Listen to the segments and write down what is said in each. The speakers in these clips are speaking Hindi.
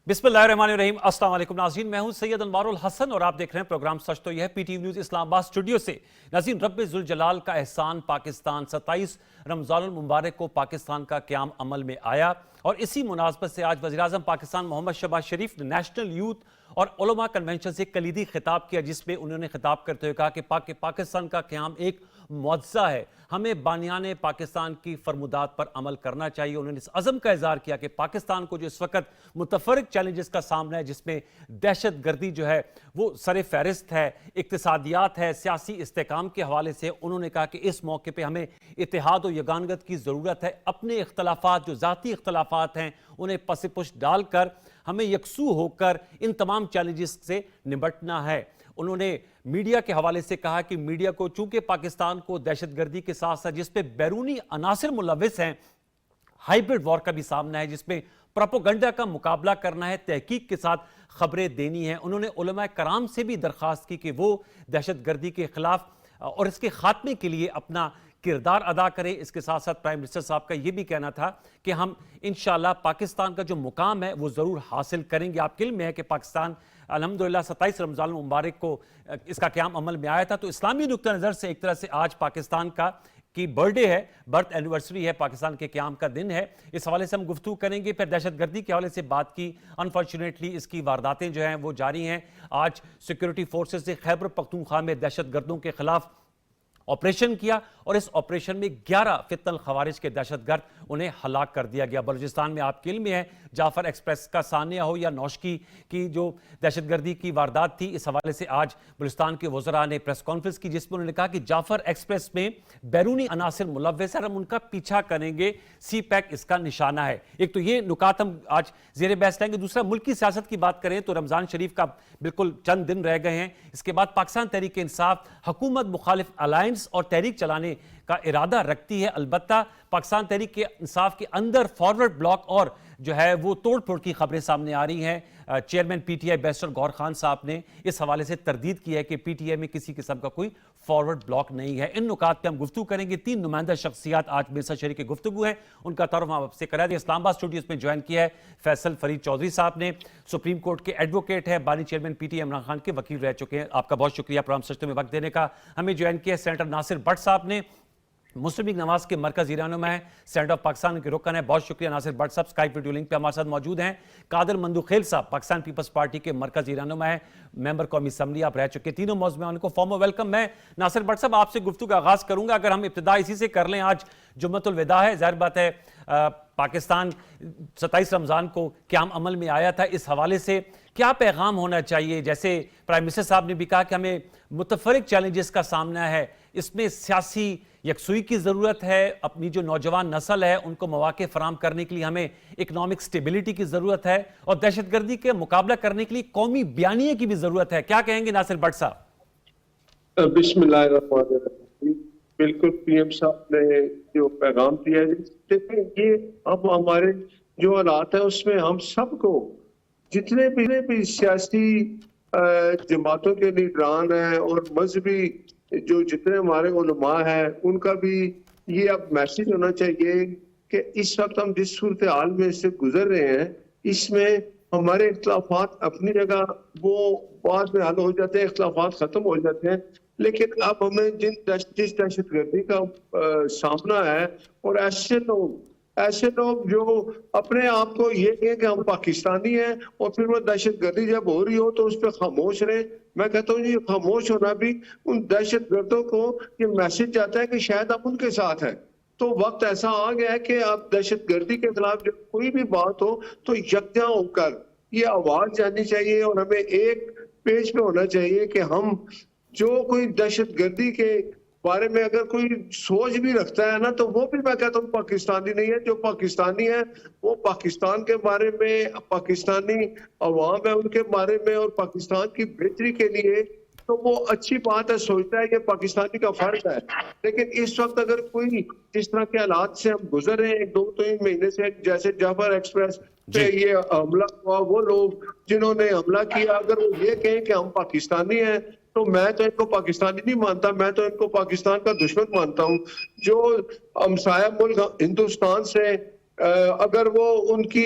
बिस्मिल्लाहिर्रहमानिर्रहीम। अस्सलाम वालेकुम नाज़रीन, मैं हूं सैयद अनवारुल हसन और आप देख रहे हैं प्रोग्राम सच तो यह पीटीवी न्यूज़ इस्लामाबाद स्टूडियो से। नाज़रीन, रब्बे जुल जलाल का एहसान पाकिस्तान 27 रमज़ानुल मुबारक को पाकिस्तान का क़याम अमल में आया और इसी मुनासबत से आज वज़ीर-ए-आज़म पाकिस्तान मोहम्मद शहबाज शरीफ ने नेशनल यूथ और उलमा कन्वेंशन से कलीदी खिताब किया, जिसमें उन्होंने खिताब करते हुए कहा कि पाकिस्तान का क़याम एक मुअज्जा है, हमें बानियाने पाकिस्तान की फरमुदात पर अमल करना चाहिए। उन्होंने इस अज़म का इज़हार किया कि पाकिस्तान को जो इस वक्त मुतफर्रिक चैलेंजेस का सामना है, जिसमें दहशत गर्दी जो है वो सर फहरिस्त है, इक्तिसादियात है, सियासी इस्तेकाम के हवाले से उन्होंने कहा कि इस मौके पर हमें इत्तेहाद और यगानगत की ज़रूरत है। अपने इख्तलाफात जो ज़ाती इख्तलाफात हैं उन्हें पस-ए-पुश डालकर हमें यकसू होकर इन तमाम चैलेंजेस से निपटना है। उन्होंने मीडिया के हवाले से कहा कि मीडिया को चूंकि पाकिस्तान को दहशतगर्दी के साथ साथ जिस पे बैरूनी अनासिर मुलविस हैं, हाइब्रिड वॉर का भी सामना है, जिसमें प्रोपेगेंडा का मुकाबला करना है, तहकीक के साथ खबरें देनी है। उन्होंने उलमा कराम से भी दरख्वास्त की कि वो दहशतगर्दी के खिलाफ और इसके खात्मे के लिए अपना किरदार अदा करें। इसके साथ साथ प्राइम मिनिस्टर साहब का यह भी कहना था कि हम इंशाअल्लाह पाकिस्तान का जो मुकाम है वो ज़रूर हासिल करेंगे। आपके इल्म में है कि पाकिस्तान अल्हम्दुलिल्लाह 27 रमज़ान मुबारक को इसका क़याम अमल में आया था, तो इस्लामी नुक्ता नज़र से एक तरह से आज पाकिस्तान की बर्थडे है, बर्थ एनिवर्सरी है, पाकिस्तान के क़याम का दिन है। इस हवाले से हम गुफ्तगू करेंगे। फिर दहशतगर्दी के हवाले से बात की। अनफॉर्चुनेटली इसकी वारदातें जो हैं वो जारी हैं। आज सिक्योरिटी फोर्सेज ने खैबर पख्तूनख्वा में दहशतगर्दों के खिलाफ ऑपरेशन किया और इस ऑपरेशन में 11 फितनल खवारिज के दहशतगर्द उन्हें हलाक कर दिया गया। बलूचिस्तान में आपके इल्म में है जाफर एक्सप्रेस का सानिया हो या नौशकी की जो दहशतगर्दी की वारदात थी, इस हवाले से आज बलूचिस्तान के वज़रा ने प्रेस कॉन्फ्रेंस की, जिसमें उन्होंने कहा कि जाफर एक्सप्रेस में बैरूनी अनासिर मुलव्वस है, हम उनका पीछा करेंगे, सी पैक इसका निशाना है। एक तो ये नुकात हम आज ज़ेर बहस लेंगे। दूसरा, मुल्की सियासत की बात करें तो रमज़ान शरीफ का बिल्कुल चंद दिन रह गए हैं। इसके बाद पाकिस्तान तहरीक इंसाफ हुकूमत मुखालिफ अलायंस और तहरीक चलाने का इरादा रखती है। अलबत्ता पाकिस्तान तहरीक के इंसाफ के अंदर फॉरवर्ड ब्लॉक और जो है वो तोड़ फोड़ की खबरें सामने आ रही हैं। Chairman PTI barrister Gohar Khan साहब ने इस हवाले से तरदीद की है कि पीटीआई में किसी किस्म का कोई फॉरवर्ड ब्लॉक नहीं है। इन नुकात पे हम गुफ्तगू करेंगे। 3 नुमाइंदा शख्सियात आज मेरे साथ शरीक की गुफ्तगू है, उनका तारुफ हम आपसे करा दें। इस्लामाबाद स्टूडियोज में ज्वाइन किया है फैसल फरीद चौधरी साहब ने, सुप्रीम कोर्ट के एडवोकेट है, बानी चेयरमैन पीटीआई इमरान खान के वकील रह चुके हैं। आपका बहुत शुक्रिया प्रोग्राम सच तो में वक्त देने का। हमें ज्वाइन किया है सेनेटर नासिर भट्ट साहब ने, मुस्लिम लीग नवाज के मरकजी रहनुमा है, सेनेट ऑफ पाकिस्तान के रुकन है। बहुत शुक्रिया नासिर भट्ट साहब, स्काइप वीडियो लिंक पे हमारे साथ मौजूद हैं। कादिर मंदुखेल साहब पाकिस्तान पीपल्स पार्टी के मरकजी रहनुमा है, मेंबर कौमी असम्बली आप रह चुके। तीनों मौजूद में उनको फॉर्मल वेलकम। मैं नासिर भट्ट साहब आपसे गुफ्तगू का आगाज करूंगा। अगर हम इब्तिदा इसी से कर लें, आज जुम्मतुल विदा है, जाहिर बात है पाकिस्तान 27 रमज़ान को क़याम अमल में आया था, इस हवाले से क्या पैगाम होना चाहिए? जैसे प्राइम मिनिस्टर साहब ने भी कहा कि हमें मुतफर्रिक चैलेंजेस का सामना है, इसमें सियासी यकसुई की ज़रूरत है, अपनी जो नौजवान नस्ल है उनको मौके फराम करने के लिए हमें इकनॉमिक स्टेबिलिटी की ज़रूरत है और दहशतगर्दी के मुकाबला करने के लिए कौमी बयानिए की भी ज़रूरत है। क्या कहेंगे नासिर भट्ट साहब? बिस्मिल्लाहिर्रहमानिर्रहीम। बिल्कुल पीएम साहब ने जो पैगाम दिया है, देखिए ये अब हमारे जो हालात है उसमें हम सबको जितने भी सियासी जमातों के लीडरान हैं और मजहबी जो जितने हमारे उलमा हैं उनका भी ये अब मैसेज होना चाहिए कि इस वक्त हम जिस सूरत हाल में से गुजर रहे हैं इसमें हमारे इख्तलाफात अपनी जगह वो बाद में हल हो जाते हैं, इख्तलाफात खत्म हो जाते हैं, लेकिन अब हमें जिस दहशतगर्दी का सामना है और ऐसे लोग जो अपने आप को ये कहें कि हम पाकिस्तानी हैं और फिर वो दहशतगर्दी जब हो रही हो तो उस पर खामोश रहे। मैं कहता हूँ ये खामोश होना भी उन दहशतगर्दों को ये मैसेज जाता है कि शायद आप उनके साथ हैं। तो वक्त ऐसा आ गया है कि आप दहशतगर्दी के खिलाफ जब कोई भी बात हो तो यकजा होकर ये आवाज जानी चाहिए और हमें एक पेज पे होना चाहिए कि हम जो कोई दहशतगर्दी के बारे में अगर कोई सोच भी रखता है ना तो वो भी मैं कहता हूँ पाकिस्तानी नहीं है। जो पाकिस्तानी है वो पाकिस्तान के बारे में, पाकिस्तानी अवाम है उनके बारे में और पाकिस्तान की बेहतरी के लिए तो वो अच्छी बात है, सोचता है कि पाकिस्तानी का फर्ज है। लेकिन इस वक्त अगर कोई जिस तरह के हालात से हम गुजर रहे हैं 2-3 महीने से, जैसे जाफर एक्सप्रेस पे ये हमला हुआ, वो लोग जिन्होंने हमला किया अगर वो ये कहें कि हम पाकिस्तानी हैं तो मैं तो इनको पाकिस्तानी नहीं मानता, मैं तो इनको पाकिस्तान का दुश्मन मानता हूँ। जो हमसाया मुल्क हिंदुस्तान से अगर वो उनकी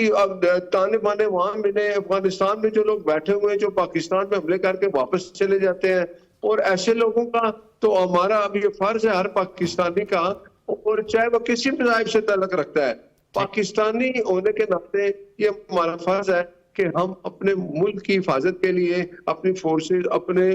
ताने बाने वहां मिले, अफगानिस्तान में जो लोग बैठे हुए हैं जो पाकिस्तान में हमले करके वापस चले जाते हैं, और ऐसे लोगों का तो हमारा अब ये फर्ज है हर पाकिस्तानी का, और चाहे वो किसी मज़हब से ताल्लुक रखता है, पाकिस्तानी होने के नाते ये हमारा फर्ज है कि हम अपने मुल्क की हिफाजत के लिए अपनी फोर्सेस, अपने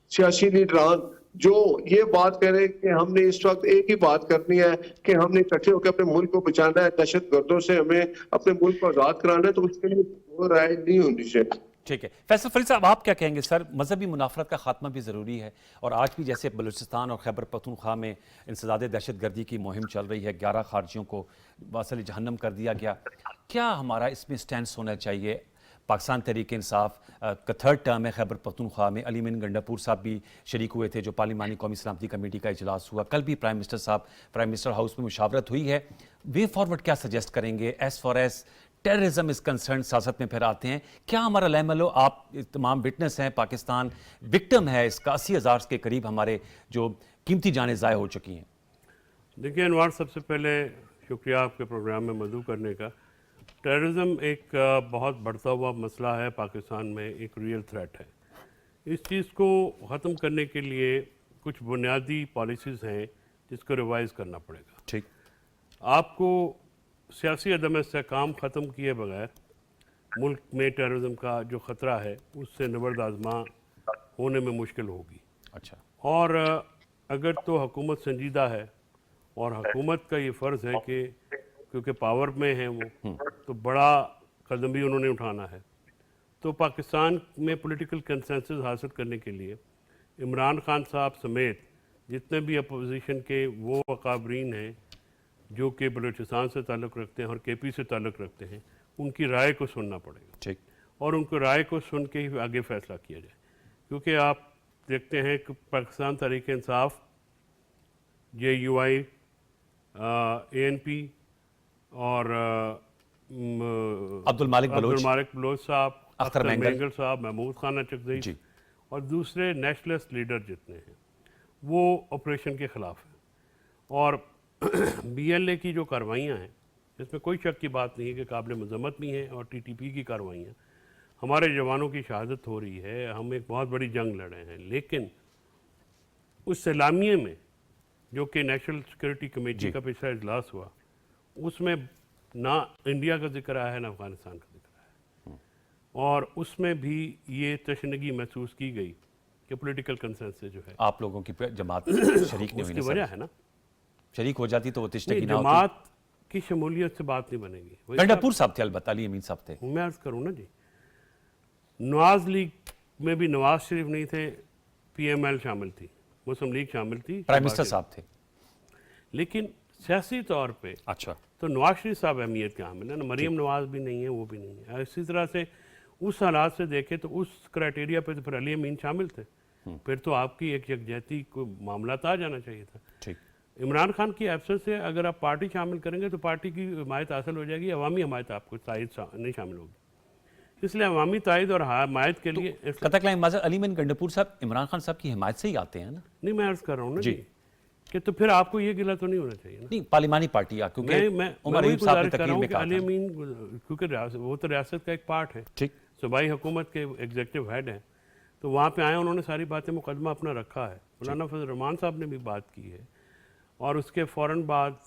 सियासी लीडरान जो ये बात करें कि हमने इस वक्त एक ही बात करनी है कि हमने इकट्ठे होकर अपने मुल्क को बचाना है, दहशत गर्दों से हमें अपने मुल्क को आजाद कराना है, तो उसके लिए वो राय नहीं होनी चाहिए। ठीक है, फैसल फरीद साहब आप क्या कहेंगे? सर, मजहबी मुनाफरत का खात्मा भी ज़रूरी है, और आज भी जैसे बलूचिस्तान और खैबर पख्तूनख्वा में इंसदाद दहशत गर्दी की मुहिम चल रही है, 11 खारजियों को वासल जहन्नम कर दिया गया, क्या हमारा इसमें स्टैंड होना चाहिए? पाकिस्तान तहरीक इंसाफ का थर्ड टर्म है खैबर पख्तूनख्वा में, अली मीन गंडापुर साहब भी शरीक हुए थे, जो पार्लिमानी कौमी सलामती कमेटी का इजलास हुआ, कल भी प्राइम मिनिस्टर साहब प्राइम मिनिस्टर हाउस में मुशावरत हुई है। वे फॉरवर्ड क्या सजेस्ट करेंगे as far as terrorism is concern? सियासत में फिर आते हैं, क्या हमारा लहमलो, आप तमाम विटनेस हैं, पाकिस्तान विक्टिम है इसका, 80,000 के करीब हमारे जो कीमती जानें ज़ाय हो चुकी हैं। देखिए अनवार, सबसे पहले शुक्रिया आपके प्रोग्राम में मदऊ करने का। टेररिज्म एक बहुत बढ़ता हुआ मसला है पाकिस्तान में, एक रियल थ्रेट है। इस चीज़ को ख़त्म करने के लिए कुछ बुनियादी पॉलिसीज़ हैं जिसको रिवाइज़ करना पड़ेगा। ठीक, आपको सियासी अदम इस्तेहकाम ख़त्म किए बगैर मुल्क में टेररिज्म का जो ख़तरा है उससे निबर्द आज़मा होने में मुश्किल होगी। अच्छा, और अगर तो हुकूमत संजीदा है, और हुकूमत का ये फ़र्ज़ है कि क्योंकि पावर में है वो, तो बड़ा कदम भी उन्होंने उठाना है। तो पाकिस्तान में पॉलिटिकल कंसेंसस हासिल करने के लिए इमरान खान साहब समेत जितने भी अपोजिशन के वो अकाबरीन हैं जो कि बलूचिस्तान से ताल्लुक़ रखते हैं और केपी से ताल्लुक़ रखते हैं, उनकी राय को सुनना पड़ेगा। ठीक, और उनको राय को सुन के ही आगे फ़ैसला किया जाए। क्योंकि आप देखते हैं कि पाकिस्तान तहरीक इंसाफ, JUI, ANP और अब्दुल मालिक बलोच साहब, अख्तर मेंगल साहब, महमूद खान चकजई जी, और दूसरे नेशनलिस्ट लीडर जितने हैं वो ऑपरेशन के ख़िलाफ़ हैं। और BLA की जो कार्रवाइयाँ हैं इसमें कोई शक की बात नहीं है कि काबिल मज़म्मत भी हैं, और TTP की कार्रवाइयाँ, हमारे जवानों की शहादत हो रही है, हम एक बहुत बड़ी जंग लड़े हैं। लेकिन उस सलामिये में जो कि नेशनल सिक्योरिटी कमेटी का पिछला इजलास हुआ, उसमें ना इंडिया का जिक्र आया है ना अफगानिस्तान का जिक्र आया है, और उसमें भी ये तशनगी महसूस की गई कि पॉलिटिकल कंसेंसस जो है आप लोगों की जमात शरीक नहीं हुई उसकी ना वजह सर? है ना, शरीक हो जाती तो वो तिश्तगी नहीं, ना होती। जमात की शमूलियत से बात नहीं बनेगी। वही गंडापुर साहब थे, अलबत्ता अली अमीन साहब थे। मैं अर्ज़ करूँ ना जी, नवाज लीग में भी नवाज शरीफ नहीं थे, PML शामिल थी, मुस्लिम लीग शामिल थी, प्राइम मिनिस्टर साहब थे। लेकिन सियासी तौर पे अच्छा, तो नवाज शरीफ साहब अहमियत के हामिल है ना, मरीम नवाज भी नहीं है, वो भी नहीं है। इसी तरह से उस हालात से देखें तो उस क्राइटेरिया पे तो फिर अली अमीन शामिल थे, फिर तो आपकी एक यकजहती को मामला आ जाना चाहिए था। ठीक, इमरान खान की एब्सेंस से अगर आप पार्टी शामिल करेंगे तो पार्टी की हमायत हासिल हो जाएगी, अवामी हमायत आपको तायद नहीं शामिल होगी। इसलिए अवामी तायद और हमायत के लिए कतकलाइन माजर अली मीन गंडापुर साहब इमरान खान साहब की हिमायत से ही आते हैं ना? नहीं, मैं अर्ज़ कर रहा हूँ ना जी, कि तो फिर आपको ये गिला तो नहीं होना चाहिए ना। नहीं, पार्लिमानी पार्टी आ, क्योंकि मैं उमर वही अयूब साहब ने गुजारिश कर रहा तकरीर हूँ में कि कहा अली था। अमीन, क्योंकि वो तो रियासत का एक पार्ट है, ठीक, सूबाई हुकूमत के एग्जीक्यूटिव हेड हैं, तो वहाँ पे आए, उन्होंने सारी बातें मुकदमा अपना रखा है। मौलाना फजल रहमान साहब ने भी बात की है, और उसके फ़ौरन बाद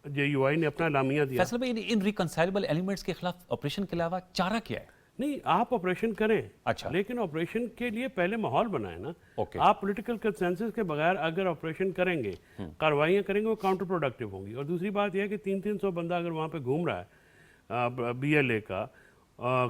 JUI ने अपना एलामिया दिया। फैसल भाई, इन रिकंसाइलेबल एलिमेंट्स के खिलाफ ऑपरेशन के अलावा चारा क्या है? नहीं, आप ऑपरेशन करें, अच्छा, लेकिन ऑपरेशन के लिए पहले माहौल बनाए ना। ओके, आप पॉलिटिकल कंसेंसस के बगैर अगर ऑपरेशन करेंगे, कार्रवाइयाँ करेंगे, वो काउंटर प्रोडक्टिव होंगी। और दूसरी बात यह है कि 300-300 बंदा अगर वहाँ पे घूम रहा है BLA का,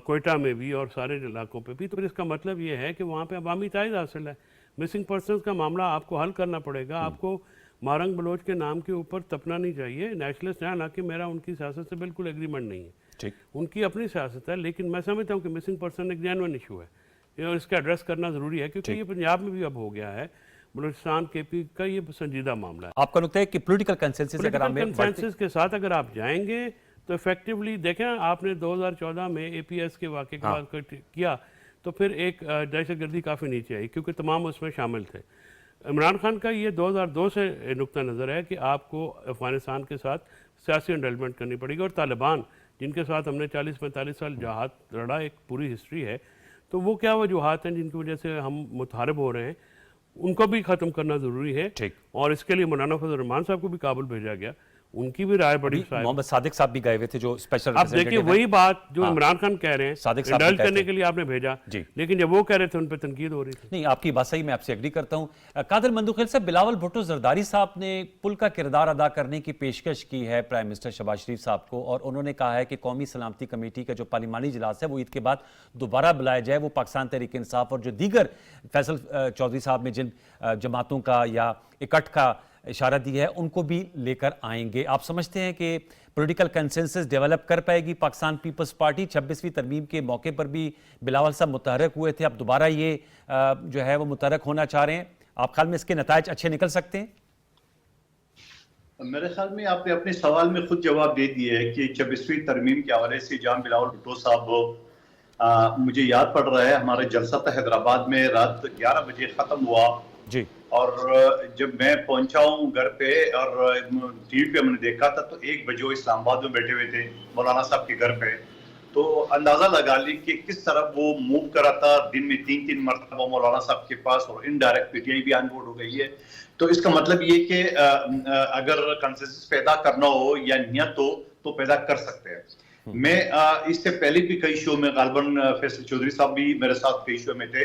कोयटा में भी और सारे इलाकों पे भी, तो फिर इसका मतलब ये है कि वहाँ पे अवामी तायद हासिल है। मिसिंग पर्सनस का मामला आपको हल करना पड़ेगा। आपको मारंग बलोच के नाम के ऊपर तपना नहीं चाहिए। नेशनलिस्ट हैं, हालांकि मेरा उनकी सियासत से बिल्कुल एग्रीमेंट नहीं है, ठीक, उनकी अपनी सियासत है, लेकिन मैं समझता हूँ कि मिसिंग पर्सन एक जेन्युइन इशू है और इसका एड्रेस करना ज़रूरी है, क्योंकि ये पंजाब में भी अब हो गया है। बलूचिस्तान KP का ये संजीदा मामला है। आपका नुकता है कि पॉलिटिकल कंसेंसस अगर पॉलिटिकल हमें कंसेंसस के साथ अगर आप जाएंगे तो इफेक्टिवली देखें, आपने 2014 में APS के वाक़े के बाद किया, तो फिर एक दहशतगर्दी काफ़ी नीचे आई, क्योंकि तमाम उसमें शामिल थे। इमरान खान का ये 2002 से नुक्ता नज़र है कि आपको अफ़गानिस्तान के साथ सियासी एंडलमेंट करनी पड़ेगी। और तालिबान जिनके साथ हमने 40-45 साल जहाद लड़ा, एक पूरी हिस्ट्री है, तो वो क्या वजूहात हैं जिनकी वजह से हम मुतहारिब हो रहे हैं, उनको भी ख़त्म करना ज़रूरी है। ठीक। और इसके लिए मौलाना फजल रहमान साहब को भी काबुल भेजा गया, उनकी भी राय बड़ी अभी मोहम्मद सादिक साहब भी गए हुए थे जो स्पेशल आप देखिए रिप्रेजेंटेटिव वही हैं। बात जो हाँ। इमरान खान कह रहे हैं, सादिक साहब भी इंडल्ज कहते करने हैं। के लिए आपने भेजा, जी। लेकिन जब वो कह रहे थे उन पर तनकीद हो रही थी। नहीं, आपकी बात सही, मैं आपसे एग्री करता हूं। कादिर मंदुखेल साहब, बिलावल भुट्टो जरदारी साहब ने पुल का किरदार अदा करने की पेशकश की है प्राइम मिनिस्टर शहबाज शरीफ साहब को, और उन्होंने कहा है कि कौमी सलामती कमेटी का जो पार्लिमानी इजलास है वो ईद के बाद दोबारा बुलाया जाए, वो पाकिस्तान तहरीक इंसाफ और जो दीगर फैसल चौधरी साहब ने जिन जमातों का या इकट्ठ का इशारा दिया है उनको भी लेकर आएंगे। आप समझते हैं कि पॉलिटिकल कंसेंसस डेवलप कर पाएगी पाकिस्तान पीपल्स पार्टी? 26वीं तरमीम के मौके पर भी बिलावल साहब मुतहरक हुए थे, अब दोबारा ये जो है वो मुतहरक होना चाह रहे हैं। आप ख्याल में इसके नतायज अच्छे निकल सकते हैं? मेरे ख्याल में आपने अपने सवाल में खुद जवाब दे दिया है कि 26वीं तरमीम के हवाले से जहाँ बिलावल भुट्टो साहब, मुझे याद पड़ रहा है हमारा जलसा था हैदराबाद में, रात 11 बजे ख़त्म हुआ जी। और जब मैं पहुंचा हूँ घर पे और टीवी पे हमने देखा था तो 1 बजे वो इस्लामाबाद में बैठे हुए थे मौलाना साहब के घर पे। तो अंदाजा लगा ली कि किस तरह वो मूव करा था, दिन में 3-3 मरतबा मौलाना साहब के पास, और इनडायरेक्ट पीटीआई भी ऑन बोर्ड हो गई है। तो इसका मतलब ये कि अगर कंसेंसस पैदा करना हो या नियत हो तो पैदा कर सकते हैं। मैं इससे पहले भी कई शो में, गालबन फैसल चौधरी साहब भी मेरे साथ कई शो में थे,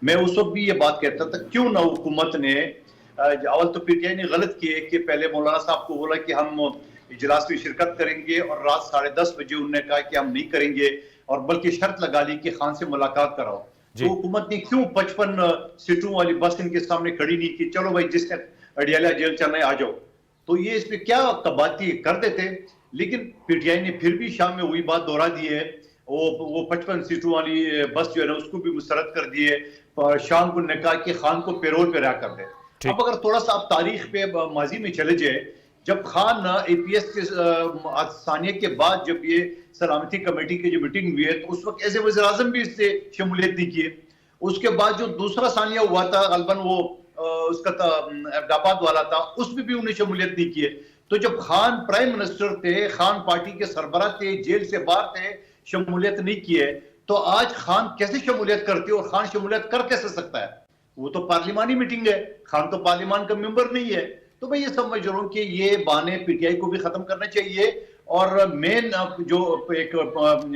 मैं उस वक्त भी ये बात कहता था क्यों ना हुकूमत ने, अवल तो पीटीआई ने गलत किए कि पहले मौलाना साहब को बोला कि हम इजलास में शिरकत करेंगे और रात 10:30 बजे उन्होंने कहा कि हम नहीं करेंगे, और बल्कि शर्त लगा ली कि खान से मुलाकात कराओ। तो हुकूमत ने क्यों 55 सीटों वाली बस इनके सामने खड़ी नहीं की, चलो भाई जिसने अडियाला जेल चलना है आ जाओ। तो ये इसमें क्या कबाती कर देते, लेकिन पीटीआई ने फिर भी शाम में वही बात दोहरा दी है, वो 55 सीटों वाली बस जो है ना उसको भी मुस्तरद कर दिए, और शाम को ने कहा कि खान को पेरोल पे रहा कर दे। अब अगर थोड़ा सा आप तारीख पे माजी में चले जाए, जब खान एपीएस के सानिया के बाद जब ये सलामती कमेटी की जो मीटिंग हुई है तो उस वक्त ऐसे वज़ीर आज़म भी इससे शमूलियत नहीं किए। उसके बाद जो दूसरा सानिया हुआ था गलबन वो उसका था अहमदाबाद वाला था, उसमें भी उन्हें शमूलियत नहीं किए। तो जब खान प्राइम मिनिस्टर थे, खान पार्टी के सरबराह थे, जेल से बाहर थे, शमूलियत नहीं किए, तो आज खान कैसे शमूलियत करते और खान शमूलियत कर कैसे सकता है? वो तो पार्लिमानी मीटिंग है, खान तो पार्लिमान का मेंबर नहीं है। तो मैं ये समझ रहा हूँ कि ये बहाने पीटीआई को भी खत्म करना चाहिए, और मेन जो एक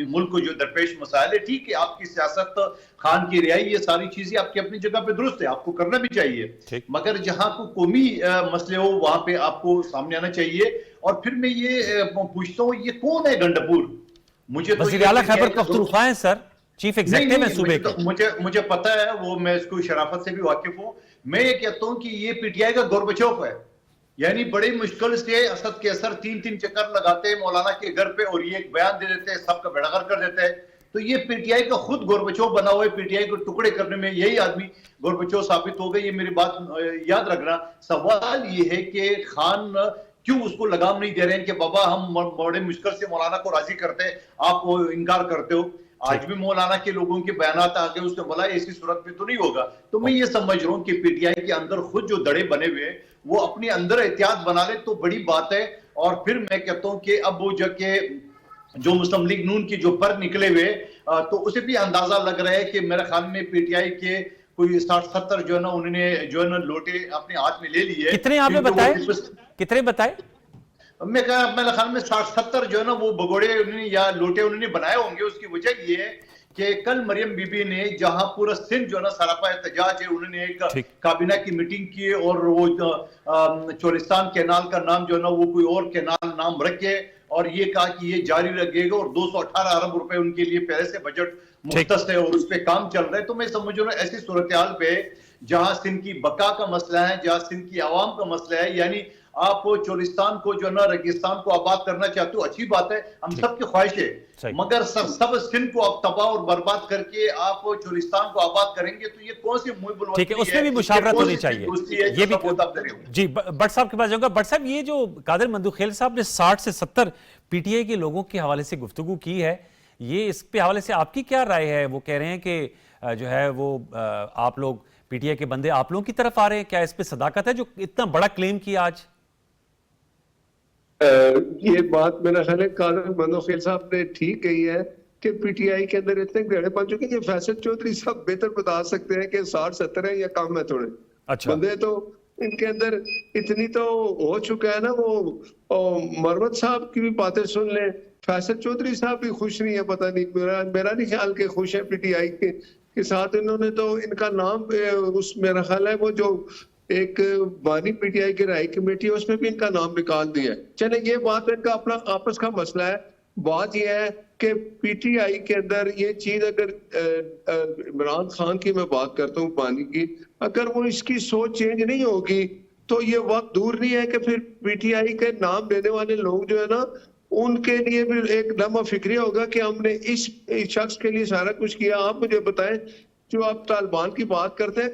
मुल्क को जो दरपेश मसाइल है, ठीक है आपकी सियासत, खान की रिहाई, ये सारी चीजें आपकी अपनी जगह पे दुरुस्त है, आपको करना भी चाहिए, मगर जहां को कौमी मसले हो वहां पे आपको सामने आना चाहिए। और फिर मैं ये पूछता हूँ, ये कौन है गंडपुर? मुझे तो वज़ीर आला खैबर पख्तूनख्वा है सर, चीफ एग्जीक्यूटिव है सूबे के। मुझे पता है वो, मैं इसको शराफत से भी वाकिफ हूँ। मैं ये कहता हूँ कि ये पीटीआई का गोरबचौक है, यानी बड़ी मुश्किल से असद के असर 3-3 चक्कर लगाते हैं मौलाना के घर पे और ये एक बयान दे देते हैं, सबका बेड़ागर कर देते हैं। तो ये पीटीआई का खुद गोरबचौक बना हुआ है, पीटीआई को टुकड़े करने में यही आदमी गोरबचौक साबित हो गए। ये मेरी बात याद रखना। सवाल ये है कि खान क्यों उसको लगाम नहीं दे रहे हैं कि बाबा हम बड़े मुश्किल से मौलाना को राजी करते हैं, आप इनकार करते हो। आज भी मौलाना के लोगों के बयानात आगे उसने बोला ऐसी सूरत में तो नहीं होगा। तो मैं ये समझ रहा हूँ कि पीटीआई के अंदर खुद जो दड़े बने हुए हैं वो अपने अंदर एहतियात बना ले तो बड़ी बात है। और फिर मैं कहता हूँ कि अब वो जाके जो मुस्लिम लीग नून की जो पर निकले हुए, तो उसे भी अंदाजा लग रहा है कि मेरे ख्याल में पीटीआई के कोई 60-70 जो है ना उन्होंने जो है ना लोटे अपने हाथ में ले लिए। कितने आपने बताए? कितने बताए? मैं कहा मेरे ख्याल में 60-70 जो है ना वो भगोड़े उन्होंने या लोटे उन्होंने बनाए होंगे। उसकी वजह ये है कि कल मरियम बीबी ने जहां पूरा सिंध जो है ना सरापा एहतजाज है, उन्होंने एक काबीना की मीटिंग की और वो चोलिस्तान कैनाल का नाम जो है ना वो कोई और कैनाल नाम रखे और ये कहा कि ये जारी रहेगा और 218 अरब रुपए उनके लिए पहले से बजट मुख्तस है और उस पर काम चल रहा है। तो मैं समझ रहा हूँ ऐसी सूरत हाल पे जहां सिंध की बका का मसला है, जहां सिंध की आवाम का मसला है, यानी आप चोलिस्तान को जो ना रेगिस्तान को आबाद करना चाहते हो, अच्छी बात है, हम सबकी ख्वाहिश है, मगर सब सिंध को आप तबाह और बर्बाद करके आप चोलिस्तान को आबाद करेंगे तो ये कौन सी मुहिब बुलंदी है? ठीक है, उसमें भी मुशावरत होनी चाहिए। ये भी जी भट्ट साहब के पास जाऊंगा। भट्ट साहब, ये जो कादिर मंदुखेल साहब ने 60 से 70 पीटीआई के लोगों के हवाले से गुफ्तगू की है, ये इस पे हवाले से आपकी क्या राय है? वो कह रहे हैं कि जो है वो आप लोग पीटीआई के बंदे आप लोगों की तरफ आ रहे हैं, क्या इस पे सदाकत है जो इतना बड़ा क्लेम किया आज? ये बात मेरा ख्याल है कादर मनोखेल साहब ने ठीक कही है कि पीटीआई के अंदर इतने गड़े बन चुके हैं कि फैसल चौधरी साहब बेहतर बता सकते हैं कि 60-70 है या कम है थोड़े अच्छा। बंदे तो इनके अंदर इतनी तो हो चुका है ना वो मरवत साहब की भी बातें सुन लें, फैसल चौधरी साहब भी खुश नहीं है, पता नहीं मेरा नहीं ख्याल के खुश है पीटीआई के साथ। इन्होंने तो इनका नाम उस मेरा ख्याल है वो जो एक बानी पीटीआई की राय कमेटी है उसमें भी इनका नाम निकाल दिया है। चले ये बात इनका अपना आपस का मसला है। बात यह है कि पीटीआई के अंदर ये चीज अगर इमरान खान की मैं बात करता हूँ बानी की, अगर वो इसकी सोच चेंज नहीं होगी तो ये वक्त दूर नहीं है कि फिर पीटीआई के नाम लेने वाले लोग जो है ना उनके लिए भी एक लम्हा फिक्री होगा कि हमने इस शख्स के लिए सारा कुछ किया। आप मुझे बताएं, जो आप तालिबान की बात करते हैं,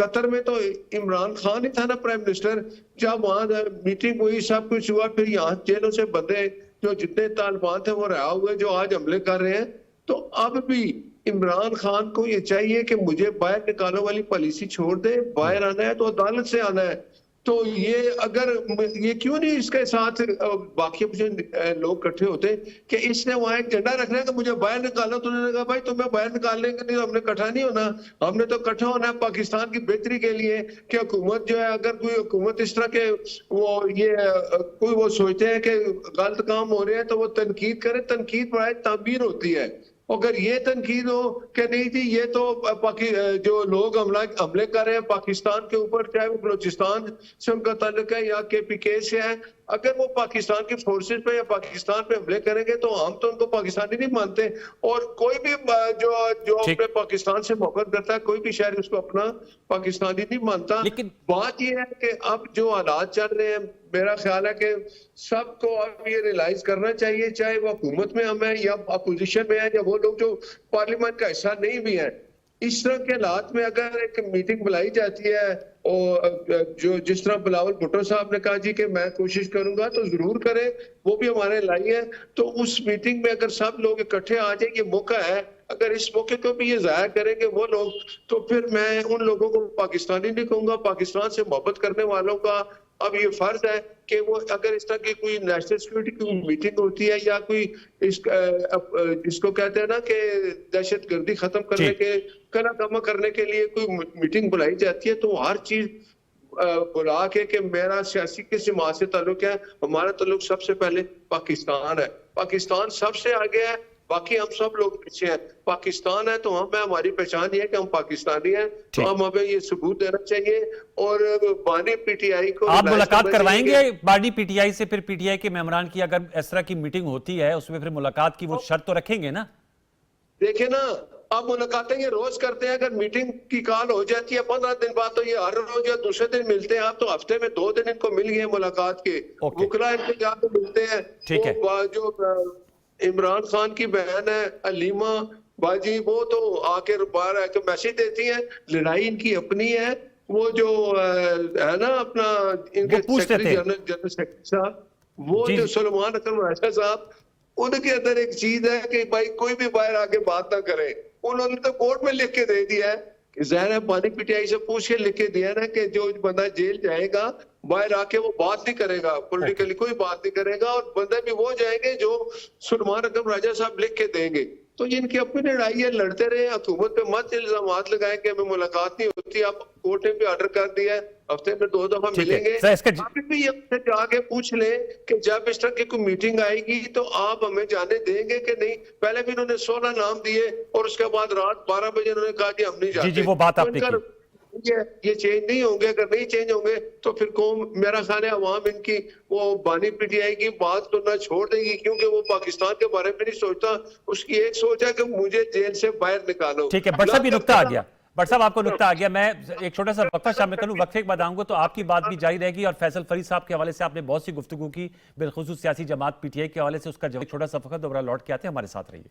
कतर में तो इमरान खान ही था ना प्राइम मिनिस्टर, जब वहां मीटिंग हुई सब कुछ हुआ, फिर यहाँ जेलों से बंदे जो जितने तालिबान थे वो रहा हुए जो आज हमले कर रहे हैं। तो अब भी इमरान खान को ये चाहिए कि मुझे बाहर निकालने वाली पॉलिसी छोड़ दे, बाहर आना है तो अदालत से आना है। तो ये अगर ये क्यों नहीं इसके साथ बाकी लोग इकट्ठे होते कि इसने वहां एक झंडा रखना है कि मुझे बाहर निकालो, तो उन्होंने कहा भाई तुम्हें बाहर निकालने के लिए हमने इकट्ठा नहीं होना, हमने तो इकट्ठा होना है पाकिस्तान की बेहतरी के लिए कि हुकूमत जो है, अगर कोई हुकूमत इस तरह के वो ये कोई वो सोचते हैं कि गलत काम हो रहे हैं तो वो तनकीद करे, तनकीद बड़ा तामीर होती है। अगर ये तनकीद हो कि नहीं जी ये तो जो लोग हमले कर रहे हैं पाकिस्तान के ऊपर, चाहे वो बलोचिस्तान से उनका ताल्लुक है या केपीके से है, अगर वो पाकिस्तान की फोर्सेस पे या पाकिस्तान पे हमले करेंगे तो हम तो उनको पाकिस्तानी नहीं मानते। और कोई भी जो जो अपने पाकिस्तान से मोहब्बत करता है, कोई भी शहर उसको अपना पाकिस्तानी नहीं मानता। लेकिन बात ये है कि अब जो हालात चल रहे हैं, मेरा ख्याल है कि सबको अब ये रियलाइज करना चाहिए, चाहे वो हुकूमत में हम है या अपोजिशन में है या वो लोग जो पार्लियामेंट का हिस्सा नहीं भी है, इस तरह के हालात में अगर एक मीटिंग बुलाई जाती है और जो जिस तरह बिलावल भुट्टो साहब ने कहा जी कि मैं कोशिश करूंगा, तो जरूर करें, वो भी हमारे लाई है। तो उस मीटिंग में अगर सब लोग इकट्ठे आ जाए, ये मौका है, अगर इस मौके को भी ये जाया करेंगे वो लोग, तो फिर मैं उन लोगों को पाकिस्तानी नहीं कहूंगा, पाकिस्तान से मोहब्बत करने वालों का अब ये फर्ज है कि वो अगर इस तरह की कोई नेशनल सिक्योरिटी की मीटिंग होती है या कोई जिसको कहते हैं ना कि दहशतगर्दी खत्म करने के कमा करने के लिए कोई मीटिंग बुलाई जाती है, तो हर चीज बुला के मेरा सियासी किस जमात से ताल्लुक है, हमारा ताल्लुक सबसे पहले पाकिस्तान है, पाकिस्तान सबसे आगे है, बाकी हम सब लोग पीछे हैं। पाकिस्तान है तो हमें हमारी पहचान ये है कि हम पाकिस्तानी हैं, तो हम हमें ये सबूत देना चाहिए। और बानी पीटीआई को आप मुलाकात करवाएंगे बानी पीटीआई से? फिर पीटीआई के मेंबरान की अगर इस तरह की मीटिंग होती है उसमें फिर मुलाकात की वो शर्त तो रखेंगे ना? देखे ना, अब मुलाकातें ये रोज करते हैं, अगर मीटिंग की कॉल हो जाती है 15 दिन बाद, तो ये हर रोज या दूसरे दिन मिलते हैं। आप तो हफ्ते में 2 दिन इनको मिल गए मुलाकात के, वकला इनके जाकर मिलते हैं। ठीक है। जो इमरान खान की बहन है अलीमा बाजी, वो तो आके बाहर आके मैसेज देती हैं, लड़ाई इनकी अपनी है। वो जो है ना अपना इनके सेक्रेटरी जनरल सेक्रेटरी साहब, वो जो सलमान अकरम राजा साहब, उनके अंदर एक चीज है कि भाई कोई भी बाहर आके बात ना करे। उन्होंने तो कोर्ट में लिख के दे दिया है, ज़ाहिर है बानी पीटीआई से पूछ के लिख के दिया ना कि जो बंदा जेल जाएगा बाहर आके वो बात नहीं करेगा, पॉलिटिकली कोई बात नहीं करेगा, और बंदे भी वो जाएंगे जो सलमान अकरम राजा साहब लिख के देंगे। तो इनकी अपनी लड़ाई है, लड़ते रहे, हुकूमत पे मत इल्जाम लगाए कि हमें मुलाकात नहीं होती। अब कोर्ट ने भी ऑर्डर कर दिया है, हफ्ते में 2 दफा मिलेंगे। आप भी ये जाके पूछ ले कि जब इस तरह की कोई मीटिंग आएगी तो आप हमें जाने देंगे कि नहीं। पहले भी इन्होंने 16 नाम दिए और उसके बाद रात 12 बजे उन्होंने कहा कि हम नहीं जाते। जी, वो बात आपने की। ये चेंज नहीं होंगे, अगर नहीं चेंज होंगे तो फिर कौम, मेरा ख्याल है अवाम इनकी वो बानी पीटीआई की बात सुनना छोड़ देगी, क्योंकि वो पाकिस्तान के बारे में नहीं सोचता। उसकी एक सोच है कि मुझे जेल से बाहर निकालो। ठीक है, बट साहब ये नुक्ता आ गया, बट साहब आपको नुक्ता आ गया। मैं एक छोटा सा वक्फा शामिल करूं, वक्फे के बाद आऊंगा तो आपकी बात भी जारी रहेगी। और फैसल फरीद साहब के हवाले से आपने बहुत सी गुफ्तगू की, बिलखुसूस सियासी जमात पीटीआई के हवाले से, उसका जवाब छोटा सा वक्त दोबारा लौट के आते हैं, हमारे साथ रहिए।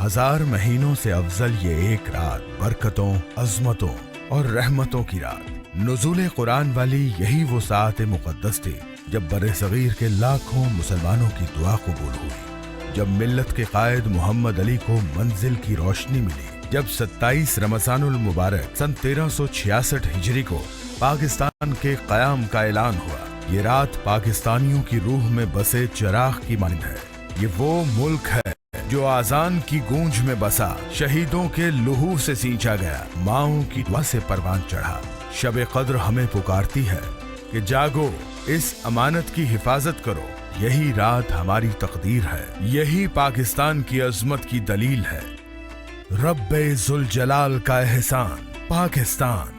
1000 महीनों से अफजल ये एक रात बरकतों, अजमतों और रहमतों की रात। नुज़ूल कुरान वाली यही वो सात मुक़द्दस थी जब बरे सगीर के लाखों मुसलमानों की दुआ कबूल हुई, जब मिल्लत के कायद मोहम्मद अली को मंजिल की रोशनी मिली, जब 27 रमज़ानुल मुबारक सन 1366 हिजरी को पाकिस्तान के क़याम का ऐलान हुआ। ये रात पाकिस्तानियों की रूह में बसे चिराग की मानिंद है। ये वो मुल्क है जो आजान की गूंज में बसा, शहीदों के लहू से सींचा गया, माओं की दुआ से परवान चढ़ा। शब कद्र हमें पुकारती है कि जागो, इस अमानत की हिफाजत करो। यही रात हमारी तकदीर है, यही पाकिस्तान की अजमत की दलील है। रब्बे जुल जलाल का एहसान, Pakistan.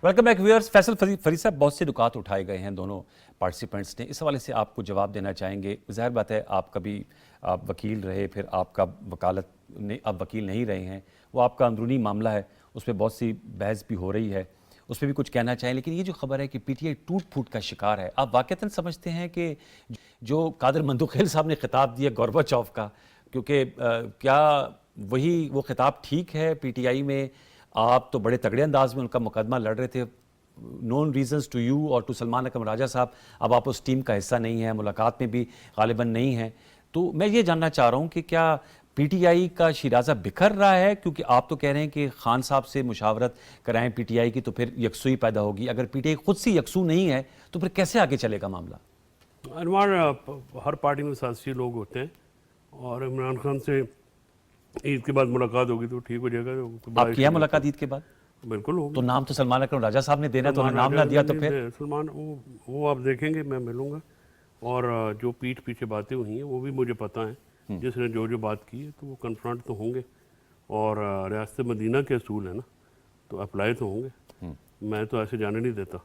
Welcome back viewers. Faisal Farid साहब, बहुत से नुकात उठाए गए हैं दोनों पार्टिसिपेंट्स ने, इस हवाले से आपको जवाब देना चाहेंगे। ज़ाहिर बात है आप कभी आप वकील रहे, फिर आपका वकालत ने अब वकील नहीं रहे हैं, वो आपका अंदरूनी मामला है, उस पर बहुत सी बहस भी हो रही है, उस पर भी कुछ कहना चाहें। लेकिन ये जो खबर है कि पीटीआई टूट फूट का शिकार है, आप वाकईतन समझते हैं कि जो कादर मंदुखेल साहब ने खिताब दिया गोरबाचौफ का, क्योंकि क्या वही वो खिताब ठीक है? पीटीआई में आप तो बड़े तगड़े अंदाज में उनका मुकदमा लड़ रहे थे, नोन रीजंस टू यू और टू सलमान अकरम राजा साहब, अब आप उस टीम का हिस्सा नहीं है, मुलाकात में भी गालिबन नहीं है। तो मैं ये जानना चाह रहा हूँ कि क्या पीटीआई का शिराजा बिखर रहा है? क्योंकि आप तो कह रहे हैं कि खान साहब से मुशावरत कराएं पीटीआई की तो फिर यकसुई पैदा होगी। अगर पीटीआई खुद से यकसू नहीं है तो फिर कैसे आगे चलेगा मामला? अनवार, हर पार्टी में सियासी लोग होते हैं और इमरान खान से ईद के बाद मुलाकात होगी तो ठीक हो जाएगा। आप किया मुलाकात ईद के बाद? बिल्कुल होगी। तो नाम तो सलमान अकरम राजा साहब ने देना, तो उन्होंने नाम ना दिया तो फिर सलमान वो आप देखेंगे, मैं मिलूंगा। और जो पीठ पीछे बातें हुई हैं वो भी मुझे पता है, जिसने जो जो बात की है तो वो कन्फ्रंट तो होंगे। और रियासत मदीना के असूल है ना, तो अप्लाई तो होंगे। मैं तो ऐसे जाने नहीं देता।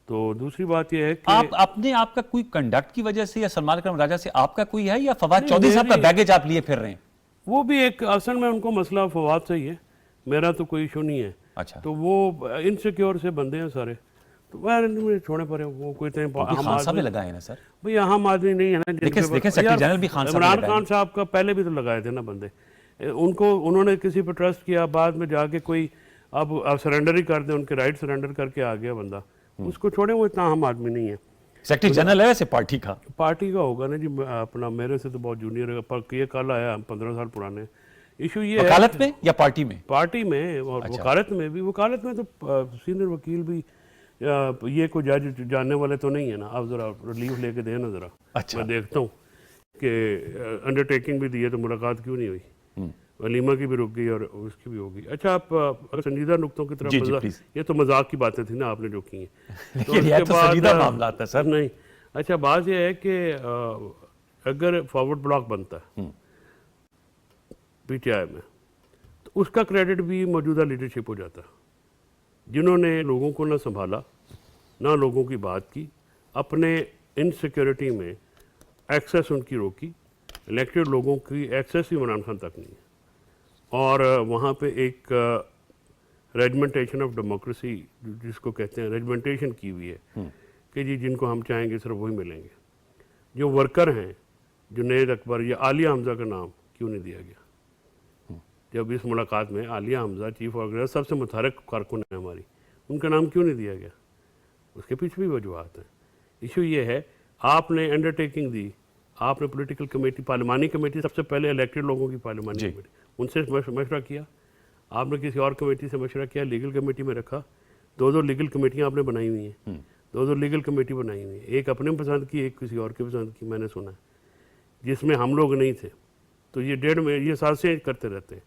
तो दूसरी बात यह है कि आप अपने आपका कोई कंडक्ट की वजह से या सलमान अकरम राजा से आपका कोई है, या फवाद चौधरी साहब का बैगेज आप लिए फिर रहे हैं? वो भी एक असल में उनको मसला फवाद से ही है, मेरा तो कोई इशू नहीं है। अच्छा। तो वो इनसिक्योर से बंदे हैं सारे, तो वह छोड़े पड़े। वो कोई खान साहब ने लगाए ना सर, भाई आम आदमी नहीं है ना। देखें सेक्रेटरी जनरल भी खान साहब ने इमरान लगाए। खान साहब का पहले भी तो लगाए थे ना बंदे, उनको उन्होंने किसी पर ट्रस्ट किया, बाद में जाके कोई अब सरेंडर ही कर दे, उनके राइट सरेंडर करके आ गया बंदा, उसको छोड़े। वो इतना आम आदमी नहीं है। सेक्रेटरी जनरल है वैसे पार्टी का होगा ना जी, अपना मेरे से तो बहुत जूनियर है, पर ये कल आया 15 साल पुराने। इशू ये वकालत में या पार्टी में? पार्टी में और अच्छा। वकालत में भी। वकालत में तो सीनियर वकील भी ये कोई जज जानने वाले तो नहीं है ना। आप ज़रा रिलीफ लेके दें ना ज़रा। अच्छा। मैं देखता हूँ कि अंडरटेकिंग भी दी है तो मुलाकात क्यों नहीं हुई। वलीमा की भी रुक गई और उसकी भी होगी। अच्छा, आप अगर संजीदा नुक्तों की तरफ, ये तो मजाक की बातें थी ना आपने जो की हैं, तो ये तो संजीदा मामला था सर। नहीं, अच्छा, बात यह है कि अगर फॉरवर्ड ब्लॉक बनता है पीटीआई में तो उसका क्रेडिट भी मौजूदा लीडरशिप हो जाता है, जिन्होंने लोगों को ना संभाला, ना लोगों की बात की, अपने इनसिक्योरिटी में एक्सेस उनकी रोकी। इलेक्टेड लोगों की एक्सेस ही इमरान खान तक नहीं है। और वहाँ पे एक रेजिमेंटेशन ऑफ डेमोक्रेसी जिसको कहते हैं, रेजिमेंटेशन की हुई है कि जी जिनको हम चाहेंगे सिर्फ वही मिलेंगे। जो वर्कर हैं, जुनैद अकबर या आलिया हमजा का नाम क्यों नहीं दिया गया? जब इस मुलाकात में आलिया हमजा चीफ ऑर्गेनाइजर सबसे मुतहरक कारकुन है हमारी, उनका नाम क्यों नहीं दिया गया? उसके पीछे भी वजूहत हैं। इशू ये है, आपने अंडरटेकिंग दी, आपने पॉलिटिकल कमेटी, पार्लिमानी कमेटी, सबसे पहले इलेक्टेड लोगों की पार्लिमानी कमेटी, उनसे मशवरा किया। आपने किसी और कमेटी से मशवरा किया, लीगल कमेटी में रखा। 2 लीगल कमेटियाँ आपने बनाई हुई हैं, 2 लीगल कमेटी बनाई हुई है। एक अपने पसंद की, एक किसी और की पसंद की, मैंने सुना है, जिसमें हम लोग नहीं थे। तो ये 1.5 में ये साल से करते रहते हैं।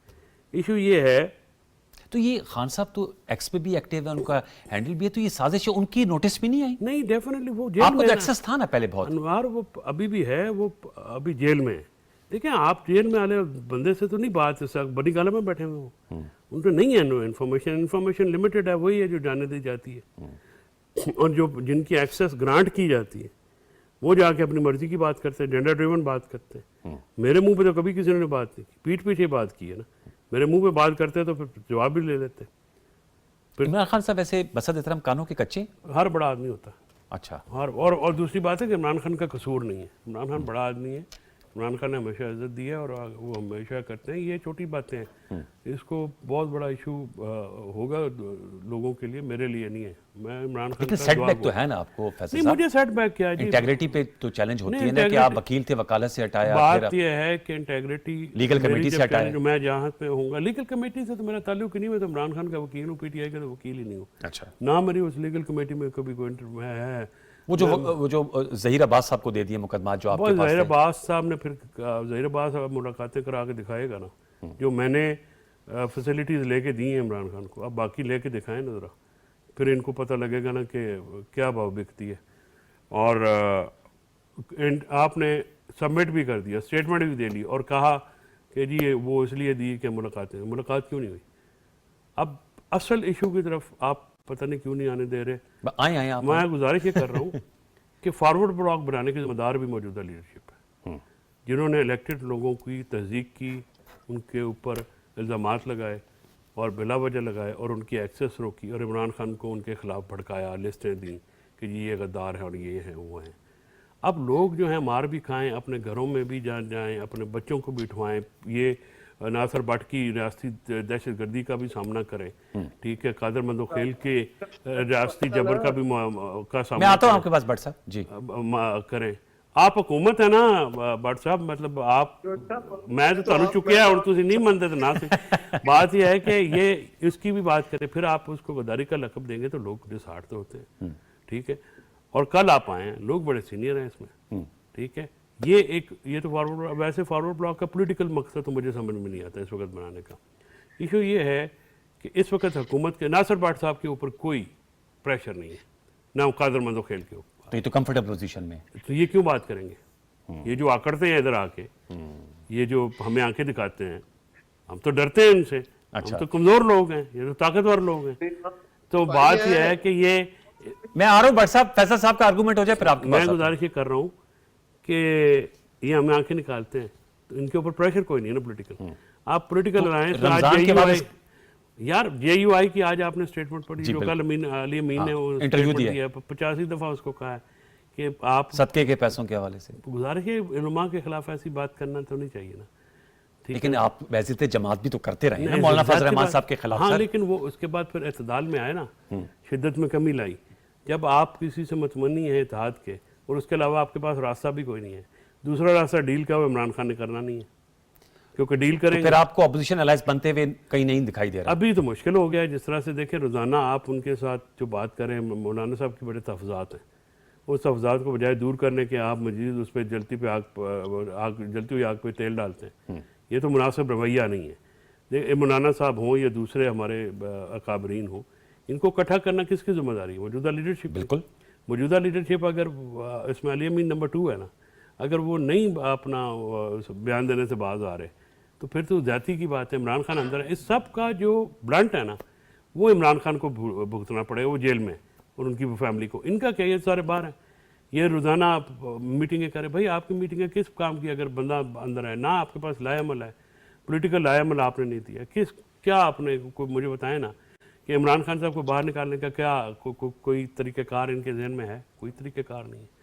इशू ये है तो ये खान साहब तो एक्स पे भी एक्टिव है, उनका हैंडल भी है, तो ये साजिश उनकी नोटिस भी नहीं आई? नहीं, डेफिनेटली वो जेल आपको में तो है ना। एक्सेस था ना पहले बहुत। अनवार वो अभी भी है, वो अभी जेल में है। देखिए, आप जेल में आने बंदे से तो नहीं बात है, बड़ी गाला में बैठे हुए हो, उनको नहीं है नो इन्फॉर्मेशन लिमिटेड है, वही है जो जाने दी जाती है। और जो जिनकी एक्सेस ग्रांट की जाती है वो जाके अपनी मर्जी की बात करते हैं, जेंडर ड्रिवन बात करते हैं। मेरे मुंह पे तो कभी किसी ने बात नहीं की, पीठ पीछे बात की है ना। मेरे मुंह पे बात करते हैं तो फिर जवाब भी ले लेते हैं। इमरान खान साहब ऐसे बसत एहतराम कानों के कच्चे? हर बड़ा आदमी होता है। अच्छा। और दूसरी बात है कि इमरान खान का कसूर नहीं है। इमरान खान बड़ा आदमी है, इमरान खान ने हमेशा इज्जत दी है और वो हमेशा करते हैं। ये छोटी बातें हैं, इसको बहुत बड़ा इशू होगा लोगों के लिए, मेरे लिए नहीं है। मैं इमरान खान लेकिन का सेटबैक दुआ तो गो- है ना आपको फैसल नहीं, साहब? मुझे सेटबैक क्या है जी। इंटेग्रिटी पे तो चैलेंज होती नहीं, है ना कि आप integrity- वकील थे, वकालत से हटाया, बात फिर यह है कि इंटेग्रिटी Legal committee से हटाए। मैं जहाँ पे होऊंगा, लीगल कमेटी से तो मेरा ताल्लुक ही नहीं। मैं तो इमरान खान का वकील हूँ, पीटीआई का तो वकील ही नहीं हूँ अच्छा। ना। मेरी उस लीगल कमेटी में कभी कोई है। वो जो जहीर अब्बास साहब को दे दिए मुकदमा जो आपके बहुत पास ज़हीर थे। अब्बास साहब ने फिर ज़हीर अब्बास साहब मुलाकातें करा के दिखाएगा ना, जो मैंने फैसिलिटीज़ लेके दी हैं इमरान खान को, अब बाकी लेके दिखाएं ना ज़रा, फिर इनको पता लगेगा ना कि क्या भाव बिकती है। और आपने सबमिट भी कर दिया, स्टेटमेंट भी दे ली और कहा कि जी वो इसलिए दी कि मुलाकात क्यों नहीं हुई। अब असल इशू की तरफ आप पता नहीं क्यों नहीं आने दे रहे। आए आए आप। मैं गुजारिश ये कर रहा हूँ कि फॉरवर्ड ब्लॉक बनाने के जिम्मेदार भी मौजूदा लीडरशिप है, जिन्होंने इलेक्टेड लोगों की तस्दीक की, उनके ऊपर इल्ज़ामात लगाए और बिला वजह लगाए और उनकी एक्सेस रोकी और इमरान खान को उनके खिलाफ भड़काया, लिस्टें दी कि जी ये गद्दार है और ये हैं वो हैं। अब लोग जो हैं मार भी खाएं, अपने घरों में भी जाएं, अपने बच्चों को बिठवाएं, ये नासर भट्ट की रियासती दहशत गर्दी का भी सामना करें, ठीक है, कादर मंदोखेल के रियासती जबर का भी मैं सामना आता हूँ करें। आपके पास भट्ट साहब जी। करें। आप हुकूमत है ना भट्ट साहब, मतलब आप, मैं तो तुहानू चुकिया और तुसी नहीं मानते तो ना सही। बात यह है कि ये इसकी भी बात करें, फिर आप उसको गद्दारी का लकब देंगे तो लोग डिसहार्ट तो होते हैं, ठीक है। और कल आप आए हैं, लोग बड़े सीनियर हैं इसमें, ठीक है। ये तो फॉरवर्ड, वैसे फॉरवर्ड ब्लॉक का पॉलिटिकल मकसद तो मुझे समझ में नहीं आता इस वक्त बनाने का। इशू ये है कि इस वक्त हुकूमत के नासिर भट्ट साहब के ऊपर कोई प्रेशर नहीं है, ना कादर मंदोखेल के ऊपर, तो ये तो कंफर्टेबल पोजीशन में। तो ये क्यों बात करेंगे? ये जो आकड़ते हैं इधर आके, ये जो हमें आंखें दिखाते हैं, हम तो डरते हैं इनसे। अच्छा। हम तो कमजोर लोग हैं, ये तो ताकतवर लोग हैं। तो बात यह है कि ये, मैं आ रहा हूँ भट्ट साहब, फैसल साहब का आर्गूमेंट हो जाए फिर आपके मैं पास आता हूँ। गुजारिश ये कर रहा हूँ कि ये हमें आंखें निकालते हैं, तो इनके ऊपर प्रेशर कोई नहीं है ना पॉलिटिकल। आप पॉलिटिकल अलायंस रमजान के बाद यार JUI की आज आपने स्टेटमेंट पढ़ी, जो कल अली अमीन ने वो इंटरव्यू statement दिया है। 85 दफ़ा उसको कहा है कि आप, सदके के पैसों के हवाले से। गुजारिश है उलमा के खिलाफ ऐसी बात करना तो नहीं चाहिए ना, ठीक लेकिन है। आप वैसे जमात भी तो करते रहे ना नहीं, मौलाना जाती फजल रहमान बात- साहब के खिलाफ। हाँ, सर, लेकिन वो उसके बाद फिर एतदाल में आए ना, शिद्दत में कमी लाई। जब आप किसी से मतमनी है इत्तेहाद के और उसके अलावा आपके पास रास्ता भी कोई नहीं है, दूसरा रास्ता डील का वो इमरान खान ने करना नहीं है, क्योंकि डील तो करेंगे फिर आपको अपोजिशन अलायंस बनते हुए कहीं नहीं दिखाई दे रहा। अभी तो मुश्किल हो गया है। जिस तरह से देखें रोज़ाना आप उनके साथ जो बात करें, मौलाना साहब के बड़े तहफ़्ज़ात हैं, उस तहफ़्ज़ात को बजाय दूर करने के आप मजीद उस पर जलती हुई आग पे तेल डालते हैं। ये तो मुनासिब रवैया नहीं है। मौलाना साहब हों या दूसरे हमारे अकाबरीन हों, इनको इकट्ठा करना किसकी जिम्मेदारी है? मौजूदा लीडरशिप। बिल्कुल। मौजूदा लीडरशिप अगर इसमें अली अमीन नंबर 2 है ना, अगर वो नहीं अपना बयान देने से बाज आ रहे तो फिर तो ज़्यादती की बात है। इमरान खान अंदर है, इस सब का जो ब्लंट है ना, वो इमरान खान को भुगतना पड़ेगा, वो जेल में, और उनकी फैमिली को। इनका क्या, ये सारे बाहर हैं, ये रोज़ाना मीटिंगें करें। भाई आपकी मीटिंगें किस काम की? अगर बंदा अंदर है ना, आपके पास लाएमल है, पॉलिटिकल लाएमल आपने नहीं दिया, क्या आपने कोई मुझे बताएं ना कि इमरान खान साहब को बाहर निकालने का क्या कोई तरीक़ाकार इनके जहन में है? कोई तरीक़ाकार नहीं है।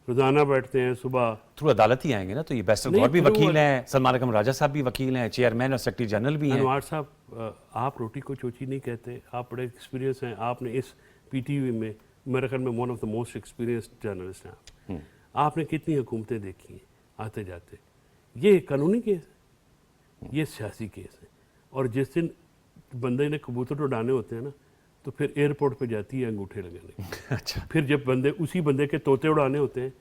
रोज़ाना बैठते हैं सुबह, थ्रू अदालत ही आएंगे ना, तो ये बैरिस्टर नहीं, गौर भी through वकील हैं, सलमान अकरम राजा साहब भी वकील हैं, चेयरमैन और सेक्रेटरी जनरल भी हैं। अनवार साहब, आप रोटी को चोची नहीं कहते, आप बड़े एक्सपीरियंस हैं। आपने इस PTV में, मेरे ख्याल में one of the most experienced journalist हैं आप। आपने कितनी हुकूमतें देखी हैं आते जाते। ये कानूनी केस है, ये सियासी केस है। और जिस दिन बंदे ने कबूतर उड़ाने होते हैं ना, तो फिर एयरपोर्ट पे जाती है अंगूठे लगाने। अच्छा, फिर जब उसी बंदे के तोते उड़ाने होते हैं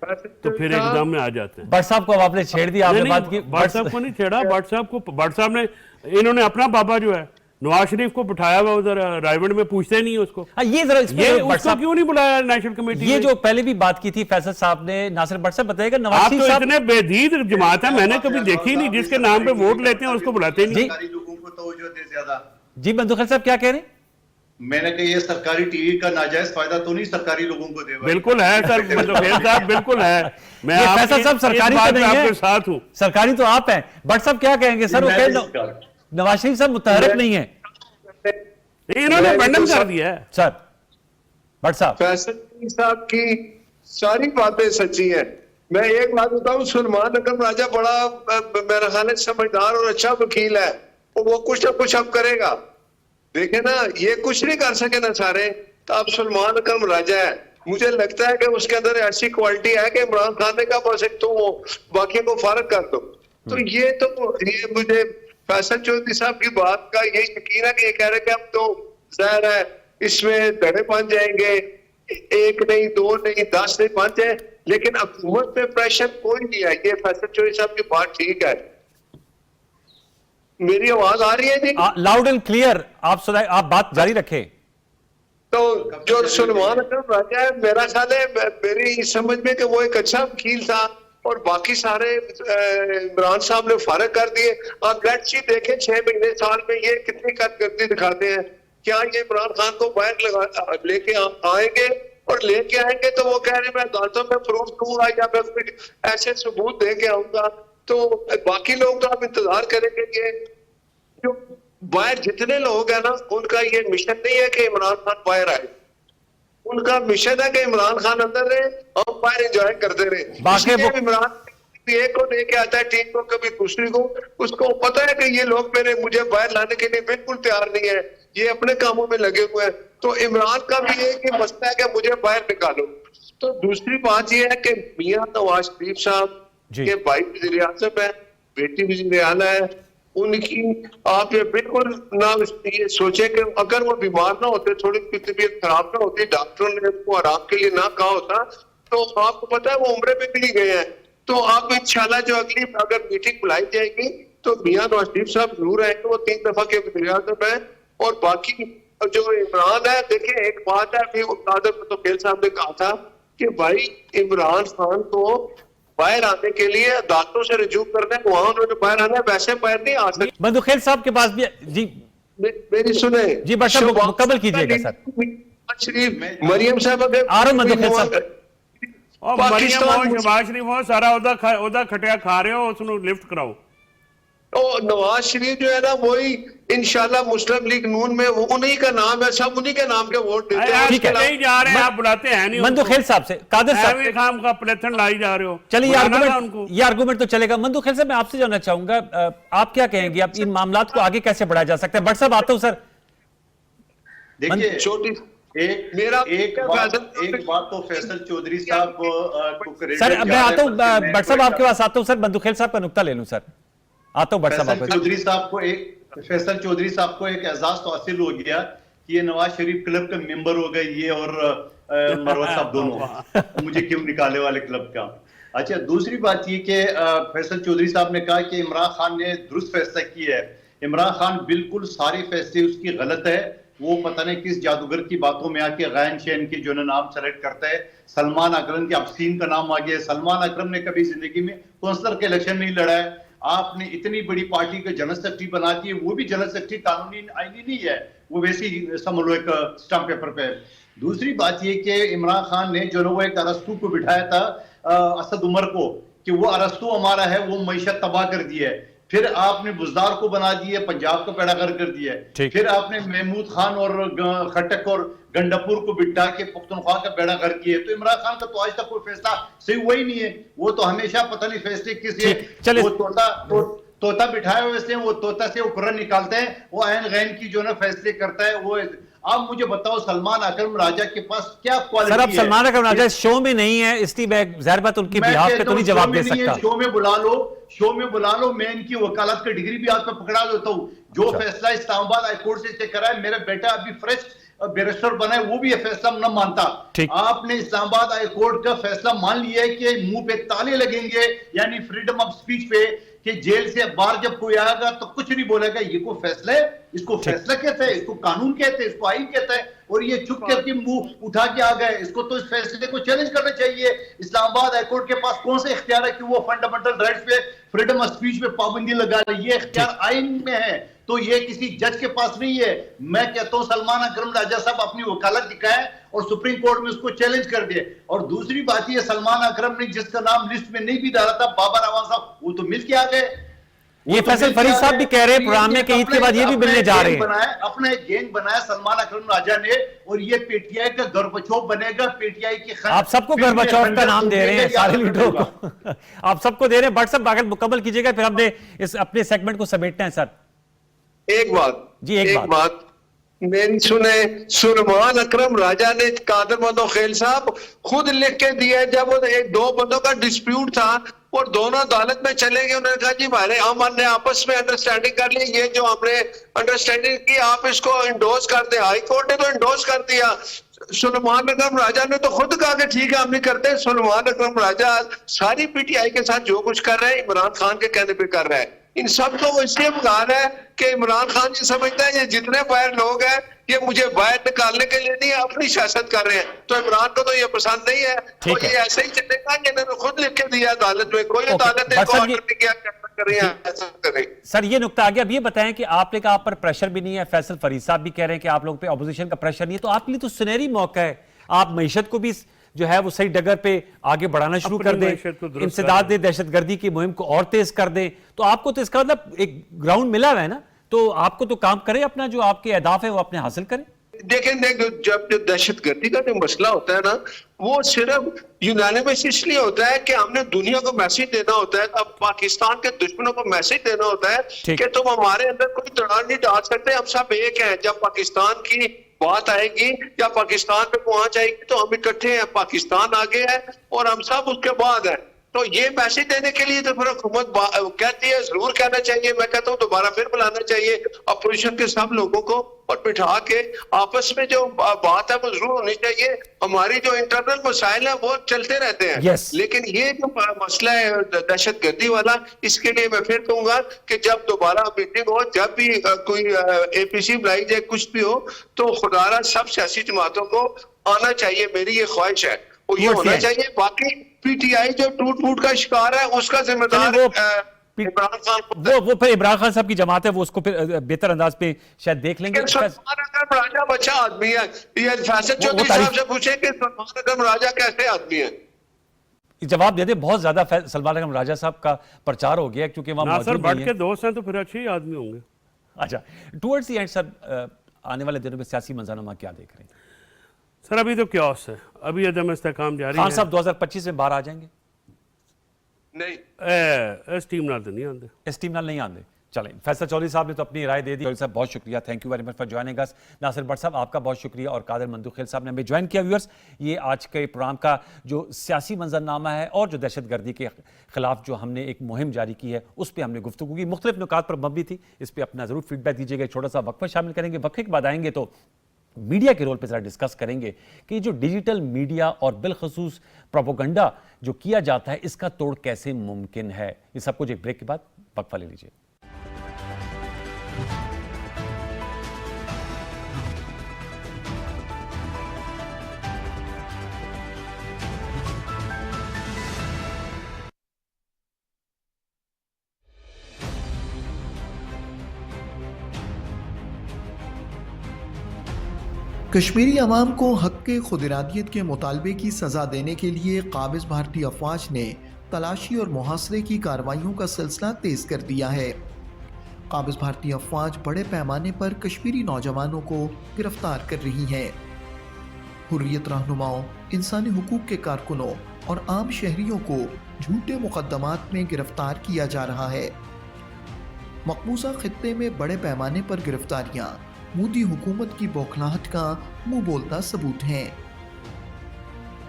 तो फिर एकदम में आ जाते हैं। भट्ट साहब को अब आपने छेड़ दिया, आपने बात की। भट्ट साहब को नहीं छेड़ा, भट्ट साहब ने, इन्होंने अपना बाबा जो है नवाज शरीफ को बिठाया हुआ उधर रायगढ़ में, पूछते नहीं है उसको। हाँ, ये जरा इसमें ये भट्ट उसको साहब, क्यों नहीं बुलाया नेशनल कमेटी ये में? जो पहले भी बात की थी फैसल साहब ने, नासिर भट्ट साहब बताएगा, नवाज आप शरीफ तो साहब इतने बेदीद जमात है, मैंने कभी देखी नहीं जिसके नाम पे वोट लेते हैं उसको बुलाते नहीं। सरकारी लोगों को तवज्जो दे ज्यादा। जी बंदूखल साहब क्या कह रहे हैं? मैंने कहा ये सरकारी टीवी का नाजायज फायदा तो नहीं सरकारी लोगों को दे भाई। बिल्कुल है सर, मतलब साहब बिल्कुल है। मैं ये आपकी फैसल साहब इस सरकारी बात तो में नहीं है, आपके साथ हूँ। सरकारी तो आप हैं। भट्ट साहब क्या कहेंगे सर? वो मैं कह भी सरकार। नवाज शरीफ साहब मुतहरक नहीं है इन्होंने अबंडन कर दिया है सर। भट्ट साहब, फैसल साहब की सारी बातें सच्ची हैं। मैं एक बात बताऊं, सलमान अकरम राजा बड़ा मेरा ख्याल है समझदार और अच्छा वकील है, वो कुछ ना कुछ अब करेगा। देखे ना, ये कुछ नहीं कर सके ना सारे, तो अब सलमान अकरम राजा है। मुझे लगता है कि उसके अंदर ऐसी क्वालिटी है कि इमरान खान ने कहा बस एक तो वो बाकी को फारग कर दो। तो ये मुझे फैसल चौधरी साहब की बात का ये यकीन है कि ये कह रहे कि अब तो जाहिर है इसमें धड़े बन जाएंगे, एक नहीं, दो नहीं, 10 नहीं, 5 है, लेकिन हुकूमत पे प्रेशर कोई नहीं है। ये फैसल चौधरी साहब की बात ठीक है। मेरी आवाज आ रही है जी? लाउड एंड क्लियर आप सुनाए, आप बात जारी रखें। तो जो सलमान अकरम राजा है, मेरा ख्याल है, मेरी समझ में कि वो एक अच्छा वकील था और बाकी सारे इमरान साहब ने फारग कर दिए। आप लेट्स सी देखें 6 महीने साल में ये कितनी कारकर्दगी दिखाते हैं। क्या ये इमरान खान को बाहर लेके आएंगे, और लेके आएंगे तो वो कह रहे मैं अदालतों में प्रूफ दूंगा या मैं कुछ ऐसे सबूत दे के आऊंगा। तो बाकी लोग तो आप इंतजार करेंगे। ये जो बाहर जितने लोग हैं ना, उनका ये मिशन नहीं है कि इमरान खान बाहर आए, उनका मिशन है कि इमरान खान अंदर रहे, हम बाहर एंजॉय करते रहे। बाकी इसलिए इमरान एक को लेके आता है टीम को, कभी दूसरी को। उसको पता है कि ये लोग मुझे बाहर लाने के लिए बिल्कुल तैयार नहीं है, ये अपने कामों में लगे हुए हैं। तो इमरान का भी एक ही मसला है कि मुझे बाहर निकालो। तो दूसरी बात यह है कि मियां नवाज शरीफ साहब के भाई वज़ीर आज़म है, बेटी वज़ीर आला है, उनकी आप ये बिल्कुल ना ये सोचे कि अगर वो बीमार ना होते, थोड़ी तबीयत खराब ना होती, डॉक्टरों ने उनको आराम के लिए ना कहा होता, तो आपको पता है वो उम्रे पे भी नहीं गए हैं। तो आप इंशाल्लाह जो अगली अगर मीटिंग बुलाई जाएगी तो मियां नवाज शरीफ साहब जरूर आएंगे। वो 3 दफा के वज़ीर आज़म है। और बाकी जो इमरान है, देखिए एक बात है, अभी तो खेल साहब ने कहा था कि भाई इमरान खान को बाहर आने के लिए अदालतों से रजू करना है, वहां उन्होंने बाहर आना है, वैसे बाहर नहीं आ सकते। बंदूखेल साहब के पास भी जी मेरी सुने जी, बस मुकम्मल कीजिएगा सर। शरीफ मरियम साहब बंदूखेल साहब और मरियम और शहबाज शरीफ हो सारा ओदा खटिया खा रहे हो, उसको लिफ्ट कराओ। तो नवाज शरीफ जो है ना, वही इंशाल्लाह मुस्लिम लीग नून में वो उन्हीं का नाम है, सब उन्हीं के नाम के वोट देते हैं। ठीक है, नहीं जा रहे हैं, आप बुलाते हैं नहीं। मंदुखेल साहब से कादिर साहब खाम का प्लेथन लाई जा रहे हो। चलिए ये आर्गुमेंट तो चलेगा। मंदुखेल साहब मैं आपसे जानना चाहूंगा, आप क्या कहेंगे, आप इन मामलात को आगे कैसे बढ़ाया जा सकता है? भट्ट साहब आता हूं सर। देखिए छोटी एक बात तो फैसल चौधरी साहब को सर मैं आता हूं, भट्ट साहब आपके पास आता हूं सर, बंदुखेल साहब का नुक्ता ले लूं सर, आता हूं भट्ट साहब। फैसल चौधरी साहब को एक एजाज तो हासिल हो गया कि ये नवाज शरीफ क्लब का मेंबर हो गए, ये और मरवत साहब दोनों मुझे क्यों निकाले वाले क्लब का। अच्छा, दूसरी बात ये कि फैसल चौधरी साहब ने कहा कि इमरान खान ने दुरुस्त फैसला किया है। इमरान खान बिल्कुल सारे फैसले उसकी गलत है। वो पता नहीं किस जादूगर की बातों में आके गैन शैन के जो नाम सेलेक्ट करता है। सलमान अकरम के अफसीन का नाम आ गया। सलमान अकरम ने कभी जिंदगी में काउंसलर के इलेक्शन नहीं लड़ा है। आपने इतनी बड़ी पार्टी को जनरल सेक्रेटरी बना दी है, वो भी जनरल सेक्रेटरी कानूनी आईनी नहीं है, वो वैसे ही समझ लो एक स्टंप पेपर पे। दूसरी बात ये कि इमरान खान ने जो वो एक अरस्तू को बिठाया था असद उमर को कि वो अरस्तू हमारा है, वो मईशत तबाह कर दी है। फिर आपने बुजदार को बना दिया, पंजाब का बेड़ा गर्क कर दिया है। फिर आपने महमूद खान और खटक और गंडापुर को बिठा के पख्तूनख्वा का बेड़ा गर्क किया। तो इमरान खान का तो आज तक कोई फैसला सही हुआ ही नहीं है। वो तो हमेशा पता नहीं फैसले किस वो तोता बिठाए हुए से, वो तोता से उपरा निकालते हैं, वो ऐन गैन की जो ना फैसले करता है वो। आप मुझे बताओ सलमान अकरम राजा के पास क्या क्वालिटी है? सर अब सलमान अकरम राजा इस शो में नहीं है, इसलिए मैं ज़ाहिर बात उनकी बिहाफ पे तो नहीं जवाब दे सकता। शो में बुला लो, मैं इनकी वकालत का डिग्री भी आप पे पकड़ा देता हूं। जो फैसला इस्लामाबाद हाई कोर्ट से करा है, मेरा बेटा अभी फ्रेश बैरिस्टर बनाए वो भी ये फैसला न मानता। ठीक। आपने इस्लामाबाद हाई कोर्ट का फैसला मान लिया है कि मुंह पे ताले लगेंगे, यानी फ्रीडम ऑफ स्पीच पे, कि जेल से बाहर जब कोई आएगा तो कुछ नहीं बोलेगा। ये कोई फैसला है? इसको फैसला कहते हैं, इसको कानून कहते हैं, इसको आइन कहता है। और ये चुप करके मुंह उठा के आ गए। इसको तो इस फैसले को चैलेंज करना चाहिए। इस्लामाबाद हाई कोर्ट के पास कौन सा इख्तियार है कि वो फंडामेंटल राइट्स पे, फ्रीडम ऑफ स्पीच पे पाबंदी लगा ले? ये इख्तियार आइन में है, तो ये किसी जज के पास नहीं है। मैं कहता हूं सलमान अकरम राजा साहब अपनी वकालत दिखाएं और सुप्रीम कोर्ट में उसको चैलेंज कर दिए। और दूसरी बात ये, सलमान अकरम ने जिसका नाम लिस्ट में नहीं भी डाला था, बाबर अवान साहब, वो तो मिल के आ गए। ये फैसल फरीद साहब भी कह रहे हैं प्रोग्राम में कि ईद के बाद ये भी मिलने जा रहे हैं। अपने गैंग बनाया सलमान अकरम राजा ने, और ये पीटीआई का गर्वचौक बनेगा। पीटीआई की आप सबको गर्वचौक का नाम दे रहे हैं सारे लीडरों को आप सबको दे रहे हैं। बट सब अगर मुकम्मल कीजिएगा फिर हमने इस अपने सेगमेंट को समेटना है सर। एक बात जी, एक बात मेरी सुने, सलमान अकरम राजा ने कादर मदो खेल साहब खुद लिख के दिया है, जब एक दो बंदों का डिस्प्यूट था और दोनों अदालत में चले गए, उन्होंने कहा जी हमारे हमने आपस में अंडरस्टैंडिंग कर ली, ये जो हमने अंडरस्टैंडिंग की आप इसको इंडोर्स कर दे। हाई कोर्ट ने तो इंडोर्स कर दिया। सलमान अकरम राजा ने तो खुद कहा कि ठीक है हम नहीं करते। सलमान अकरम राजा सारी पीटीआई के साथ जो कुछ कर रहे हैं इमरान खान के कहने पे कर रहा है। इन सब को वो इसलिए भगा रहा है कि इमरान खान ये समझता है ये जितने बाहर लोग हैं ये मुझे बाहर निकालने के लिए नहीं, अपनी सियासत कर रहे हैं। तो इमरान को तो ये पसंद नहीं है, तो ये ऐसे ही चलेगा कि इन्होंने खुद लिख के दिया अदालत में, कोई अदालत ने ऑर्डर नहीं किया ऐसा करें। सर ये नुकता आ गया। अब ये बताएं कि आपने कहा आप पर प्रेशर भी नहीं है, फैसल फरीद साहब भी कह रहे हैं कि आप लोगों पे अपोजिशन का प्रेशर नहीं है, तो आपके लिए तो सुनहरी मौका है। आप मईशत को भी जो है वो सही डगर पे आगे बढ़ाना शुरू कर दें, इंसदाद दहशतगर्दी की मुहिम को और तेज कर दें, तो आपको तो इसका मतलब एक ग्राउंड मिला हुआ है ना, तो आपको तो काम करें, अपना जो आपके अहदाफ है वो अपने हासिल करें। देखें जब जो दहशतगर्दी का जो मसला होता है ना, वो सिर्फ यूनानिमस इसलिए होता है कि हमने दुनिया को मैसेज देना होता है, अब पाकिस्तान के दुश्मनों को मैसेज देना होता है कि तुम हमारे अंदर कोई दरार नहीं डाल सकते, हम सब एक हैं। जब पाकिस्तान की बात आएगी या पाकिस्तान पे पहुंच आएगी तो हम इकट्ठे हैं, पाकिस्तान आगे है और हम सब उसके बाद है। तो ये मैसेज देने के लिए तो फिर हुकूमत कहती है, जरूर कहना चाहिए। मैं कहता हूँ दोबारा फिर बुलाना चाहिए अपोजिशन के सब लोगों को और बिठा के आपस में जो बात है वो जरूर होनी चाहिए। हमारी जो इंटरनल मसाइल है वो चलते रहते हैं, लेकिन ये जो मसला है दहशतगर्दी वाला, इसके लिए मैं फिर कहूंगा कि जब दोबारा मीटिंग हो, जब भी कोई APC बुलाई जाए, कुछ भी हो, तो खुदारा सब सियासी जमातों को आना चाहिए। मेरी ये ख्वाहिश है और ये होना चाहिए। बाकी PTI जो टूट फूट का शिकार है उसका जिम्मेदार इमरान खान, वो फिर इमरान खान साहब की जमात है, वो उसको फिर बेहतर अंदाज पे शायद देख लेंगे। सलमान अकरम राजा बच्चा आदमी है, ये फैसल चौधरी साहब से पूछे कि सलमान अकरम राजा कैसे आदमी है, जवाब दे दे। बहुत ज्यादा सलमान अकरम राजा साहब का प्रचार हो गया क्योंकि वहां सर बढ़ के दोस्त हैं तो फिर अच्छे ही आदमी होंगे। अच्छा, टुवर्ड्स द एंड सर, आने वाले दिनों में सियासी मंजरमा क्या देख रहे हैं? सर अभी तो क्यास है, अभी अदम इस्तेकाम जारी है। खान साहब 2025 में बाहर आ जाएंगे? नहीं, इस टीम नाल तो नहीं आते, इस टीम नाल नहीं आते। चलें, फैसल चौधरी साहब ने तो अपनी राय दे दी। चौधरी साहब बहुत शुक्रिया, thank you very much for joining us. Nasir Bhatt साहब आपका बहुत शुक्रिया, और कादर मंदुखेल साहब ने हमें ज्वाइन किया। व्यूअर्स, ये आज के प्रोग्राम का जो सियासी मंजरनामा है और जो दहशतगर्दी के खिलाफ जो हमने एक मुहिम जारी की है उस पर हमने गुफ्तगू की, मुख्तलिफ नुकात पर मबनी थी। इस पर अपना जरूर फीडबैक दीजिएगा। एक छोटा सा वक्फा शामिल करेंगे, वक्फे के बाद आएंगे तो मीडिया के रोल पे जरा डिस्कस करेंगे कि जो डिजिटल मीडिया और बिलखसूस प्रोपोगंडा जो किया जाता है इसका तोड़ कैसे मुमकिन है। ये सब कुछ एक ब्रेक के बाद, वक्फा ले लीजिए। कश्मीरी अवाम को हक के खुद इरादियत के मुतालबे की सज़ा देने के लिए काबिज भारतीय अफवाज ने तलाशी और मुहासरे की कार्रवाइयों का सिलसिला तेज़ कर दिया है। काबिज भारतीय अफवाज बड़े पैमाने पर कश्मीरी नौजवानों को गिरफ्तार कर रही है। हुर्रियत रहनुमाओं, इंसानी हुकूक के कारकुनों और आम शहरियों को झूठे मुकदमात में गिरफ्तार किया जा रहा है। मकबूजा खित्ते में बड़े पैमाने पर गिरफ्तारियां मोदी हुकूमत की बौखलाहट का मुंह बोलता सबूत है।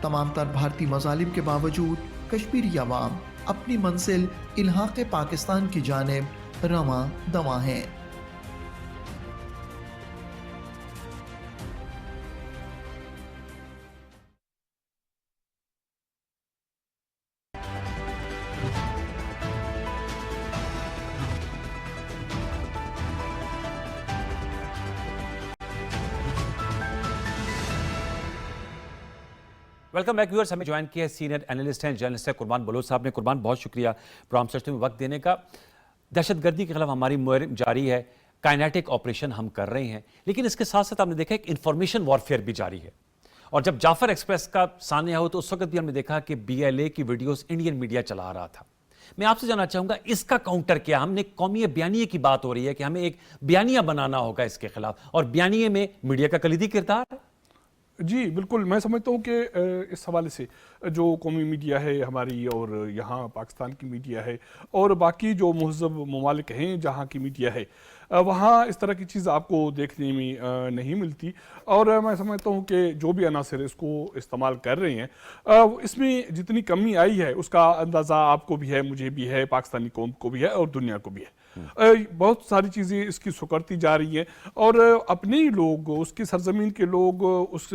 तमाम तर भारतीय मजालिम के बावजूद कश्मीरी अवाम अपनी मंजिल इल्हाक़ पाकिस्तान की जानिब रवां दवा है। Welcome back viewers. हमें ज्वाइन किया है सीनियर एनालिस्ट हैं, जर्नलिस्ट है कुरबान बलोच साहब ने। कुरबान, बहुत शुक्रिया प्रोग्राम सच में वक्त देने का। दहशतगर्दी के खिलाफ हमारी मुहिम जारी है, काइनेटिक ऑपरेशन हम कर रहे हैं, लेकिन इसके साथ साथ हमने देखा एक इंफॉर्मेशन वॉरफेयर भी जारी है। और जब जाफर एक्सप्रेस का सामने आया हो तो उस वक्त भी हमने देखा कि BLA की वीडियोस इंडियन मीडिया चला रहा था। मैं आपसे जानना चाहूंगा इसका काउंटर क्या? हमने कौमी बयानिए की बात हो रही है कि हमें एक बयानिया बनाना होगा इसके खिलाफ, और बयानिए में मीडिया का कलीदी किरदार है। जी बिल्कुल, मैं समझता हूँ कि इस हवाले से जो कौमी मीडिया है हमारी, और यहाँ पाकिस्तान की मीडिया है, और बाकी जो महज़ब ममालिक हैं जहाँ की मीडिया है, वहाँ इस तरह की चीज़ आपको देखने में नहीं मिलती। और मैं समझता हूँ कि जो भी अनासर इसको इस्तेमाल कर रहे हैं, इसमें जितनी कमी आई है उसका अंदाज़ा आपको भी है, मुझे भी है, पाकिस्तानी कौम को भी है और दुनिया को भी है। बहुत सारी चीज़ें इसकी सुकड़ती जा रही हैं, और अपने ही लोग, उसकी सरजमीन के लोग, उस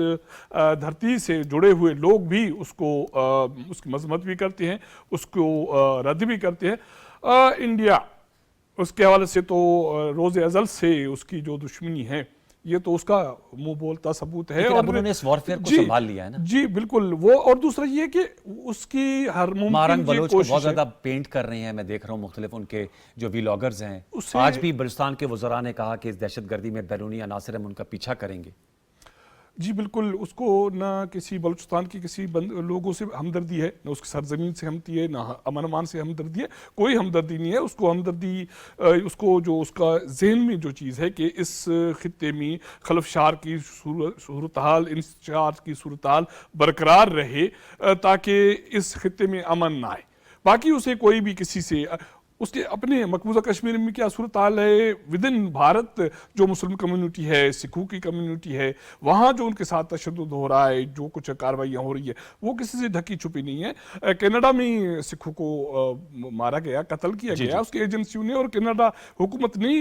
धरती से जुड़े हुए लोग भी उसकी मजम्मत भी करते हैं, उसको रद्द भी करते हैं। इंडिया उसके हवाले से तो रोज़ अज़ल से उसकी जो दुश्मनी है, ये तो उसका मुंह बोलता सबूत है। और और उन्होंने इस वॉरफेयर को संभाल लिया है ना। जी बिल्कुल, वो। और दूसरा ये कि उसकी हर मुमकिन मारंग बलोच को कोशिश बहुत है। ज्यादा पेंट कर रहे हैं, मैं देख रहा हूँ मुख्तलिफ उनके जो व्लॉगर्स हैं। उससे- आज भी बलूचिस्तान के वज़रा ने कहा कि इस दहशतगर्दी में बैरूनी अनासर हम उनका पीछा करेंगे। जी बिल्कुल, उसको ना किसी बलूचिस्तान के किसी लोगों से हमदर्दी है, ना उसकी सरजमीन से हमदर्दी है, ना अमन अमान से हमदर्दी है, कोई हमदर्दी नहीं है। उसको हमदर्दी, उसको जो उसका जहन में जो चीज़ है कि इस खित्ते में खलफशार की सूरत हाल, इंतशार की सूरत हाल बरकरार रहे, ताकि इस खित्ते में अमन ना आए। बाकी उसे कोई भी किसी से, उसके अपने मकबूजा कश्मीर में क्या सूरत हाल है, विद इन भारत जो मुस्लिम कम्युनिटी है, सिखों की कम्युनिटी है, वहाँ जो उनके साथ तशद्दुद हो रहा है, जो कुछ कार्रवाइयाँ हो रही है, वो किसी से ढकी छुपी नहीं है। कनाडा में सिखों को मारा गया, कत्ल किया गया उसकी एजेंसियों ने, और कनाडा हुकूमत ने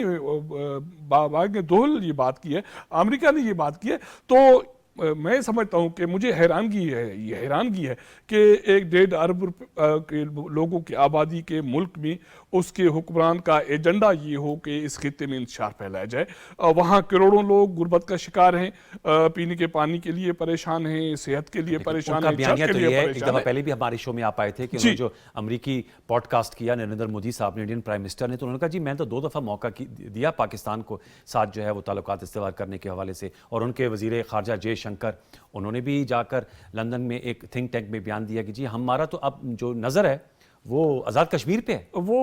बाग दोहल ये बात की है, अमेरिका ने ये बात की है। तो मैं समझता हूँ कि मुझे हैरानगी है कि 1.5 अरब के लोगों की आबादी के मुल्क में उसके हुक्मरान का एजेंडा ये हो कि इस खित्ते में इंतशार फैलाया जाए। वहाँ करोड़ों लोग गुर्बत का शिकार हैं, पीने के पानी के लिए परेशान हैं, सेहत के लिए परेशान हैं, बयानिया छत तो के ये लिए है, एक परेशान दफा हैं। पहले भी हमारे शो में आप आए थे कि उन्होंने जो अमेरिकी पॉडकास्ट किया नरेंद्र मोदी साहब ने, इंडियन प्राइम मिनिस्टर ने, तो उन्होंने कहा जी मैं तो 2 दफा मौका दिया पाकिस्तान को साथ जो है वो ताल्लुकात इस्तेवाल करने के हवाले से। और उनके वजीर खारजा जयशंकर, उन्होंने भी जाकर लंदन में एक थिंक टैंक में बयान दिया कि जी हमारा तो अब जो नज़र है वो आज़ाद कश्मीर पे है। वो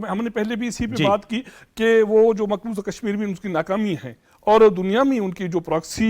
हमने पहले भी इसी पे बात की कि वो जो मकबूजा कश्मीर में उसकी नाकामी है, और दुनिया में उनकी जो प्रॉक्सी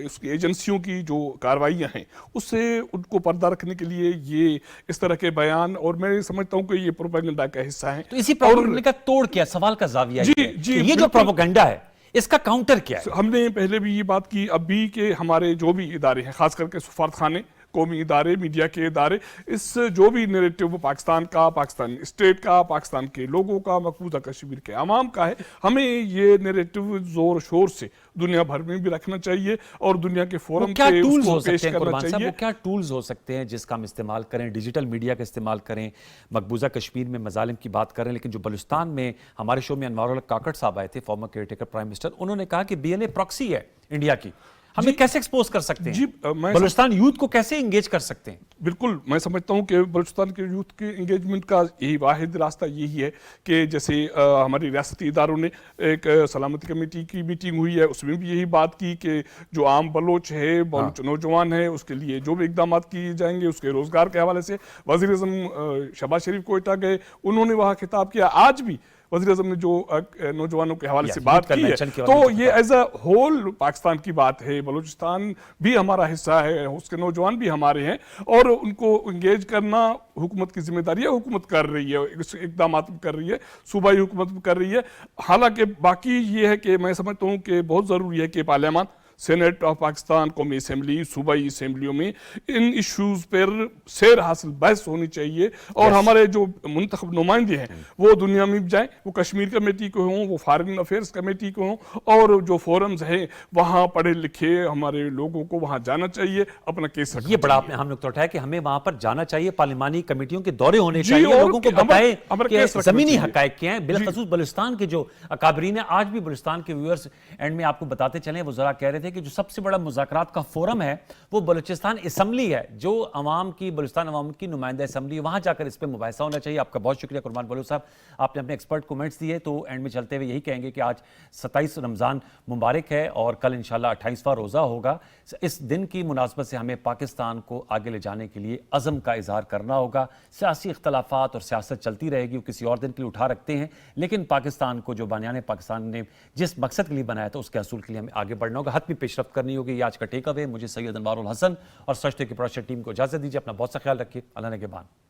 उसकी एजेंसियों की जो कार्रवाइयाँ हैं, उससे उनको पर्दा रखने के लिए ये इस तरह के बयान, और मैं समझता हूँ कि ये प्रोपेगेंडा का हिस्सा है। तो इसी प्रोपेगेंडा का तोड़ क्या, सवाल का जाविया जी, ये है जी, कि ये जो बिल्कुल। प्रोपेगेंडा है इसका काउंटर क्या है? हमने पहले भी ये बात की, अब भी, कि हमारे जो भी इदारे हैं, खास करके सफारत खाने, कौमी इदारे, मीडिया के इदारे, इस जो भी नैरेटिव पाकिस्तान का, पाकिस्तान स्टेट का, पाकिस्तान के लोगों का, मकबूजा कश्मीर के अवाम का है, हमें ये नैरेटिव जोर शोर से दुनिया भर में भी रखना चाहिए, और दुनिया के फोरम क्या पे टूल्स उसको हो पेश सकते हैं करना कुरबान साहब, चाहिए। वो क्या टूल्स हो सकते हैं जिसका हम इस्तेमाल करें? डिजिटल मीडिया का इस्तेमाल करें, मकबूजा कश्मीर में मजालिम की बात करें, लेकिन जो बलूचिस्तान में हमारे शो में अनवारुल काकड़ साहब आए थे, फॉर्मर केयरटेकर प्राइम मिनिस्टर, उन्होंने कहा कि BLA प्रॉक्सी है इंडिया की, हमें कैसे एक्सपोज कर सकते जी, हैं? मैं बलूचिस्तान यूथ को कैसे एंगेज कर सकते हैं? बिल्कुल, मैं समझता हूँ कि बलूचिस्तान के यूथ के इंगेजमेंट का यही वाहिद रास्ता यही है कि जैसे हमारी रियासती इदारों ने एक सलामती कमेटी की मीटिंग हुई है, उसमें भी यही बात की कि जो आम बलोच है, बलोच नौजवान है, उसके लिए जो भी इकदाम किए जाएंगे, उसके रोजगार के हवाले से वज़ीर आज़म शहबाज शरीफ कोयटा गए, उन्होंने वहाँ खिताब किया। आज भी वज़ीर आज़म ने जो नौजवानों के हवाले से बात की है, तो ये एज अ होल पाकिस्तान की बात है। बलूचिस्तान भी हमारा हिस्सा है, उसके नौजवान भी हमारे हैं, और उनको इंगेज करना हुकूमत की जिम्मेदारी है। हुकूमत कर रही है, इकदाम कर रही है, सूबाई हुकूमत भी कर रही है। हालांकि बाकी ये है कि मैं समझता हूँ कि बहुत ज़रूरी है कि पार्लियामान, सेनेट ऑफ पाकिस्तान, कौमी असम्बली, सूबाई असम्बलियों में इन इश्यूज़ पर सैर हासिल बहस होनी चाहिए, और हमारे जो मुंतखब नुमाइंदे हैं वो दुनिया में भी जाएं, वो कश्मीर कमेटी को हों, वो फॉरेन अफेयर्स कमेटी को हों, और जो फोरम्स हैं वहाँ पढ़े लिखे हमारे लोगों को वहाँ जाना चाहिए, अपना केस रखना ये बड़ा चाहिए। आपने हम लोग तो उठाया कि हमें वहां पर जाना चाहिए, पार्लिमानी कमेटियों के दौरे होने जी, चाहिए, और लोगों को अमर बताएं केस कि रखना जमीनी चाहिए। हकायक क्या हैं। बिलखसूस बलूचिस्तान के जो अकाबरीन है, आज भी बलूचिस्तान के व्यूअर्स एंड में आपको बताते चले, वो जरा कह रहे थे थे कि जो सबसे बड़ा मुज़ाकरात का फोरम है वो बलूचिस्तान असम्बली है, जो अवाम की, बलूचिस्तान अवाम की नुमाइंदा असम्बली है, वहाँ जाकर इस पर मुबाहिसा होना चाहिए। आपका बहुत शुक्रिया कुरबान बलूच साहब, आपने अपने एक्सपर्ट कमेंट्स दिए। तो एंड में चलते हुए यही कहेंगे कि आज 27 रमज़ान मुबारक है और कल इंशाल्लाह 28वां रोज़ा होगा। इस दिन की मुनासबत से हमें पाकिस्तान को आगे ले जाने के लिए अज़म का इजहार करना होगा। सियासी इख्तलाफात और सियासत चलती रहेगी, वो किसी और दिन के लिए उठा रखते हैं, लेकिन पाकिस्तान को जो बानियान पाकिस्तान ने जिस मकसद के लिए बनाया था उसके असूल के लिए हमें आगे बढ़ना होगा, हतमी पेशरफ्त करनी होगी। ये आज का टेक अवे। मुझे सैयद अनवारुल हसन और सच की प्रोडक्शन टीम को इजाज़त दीजिए। अपना बहुत सा ख्याल रखिए। अल्लाह ने के बाद।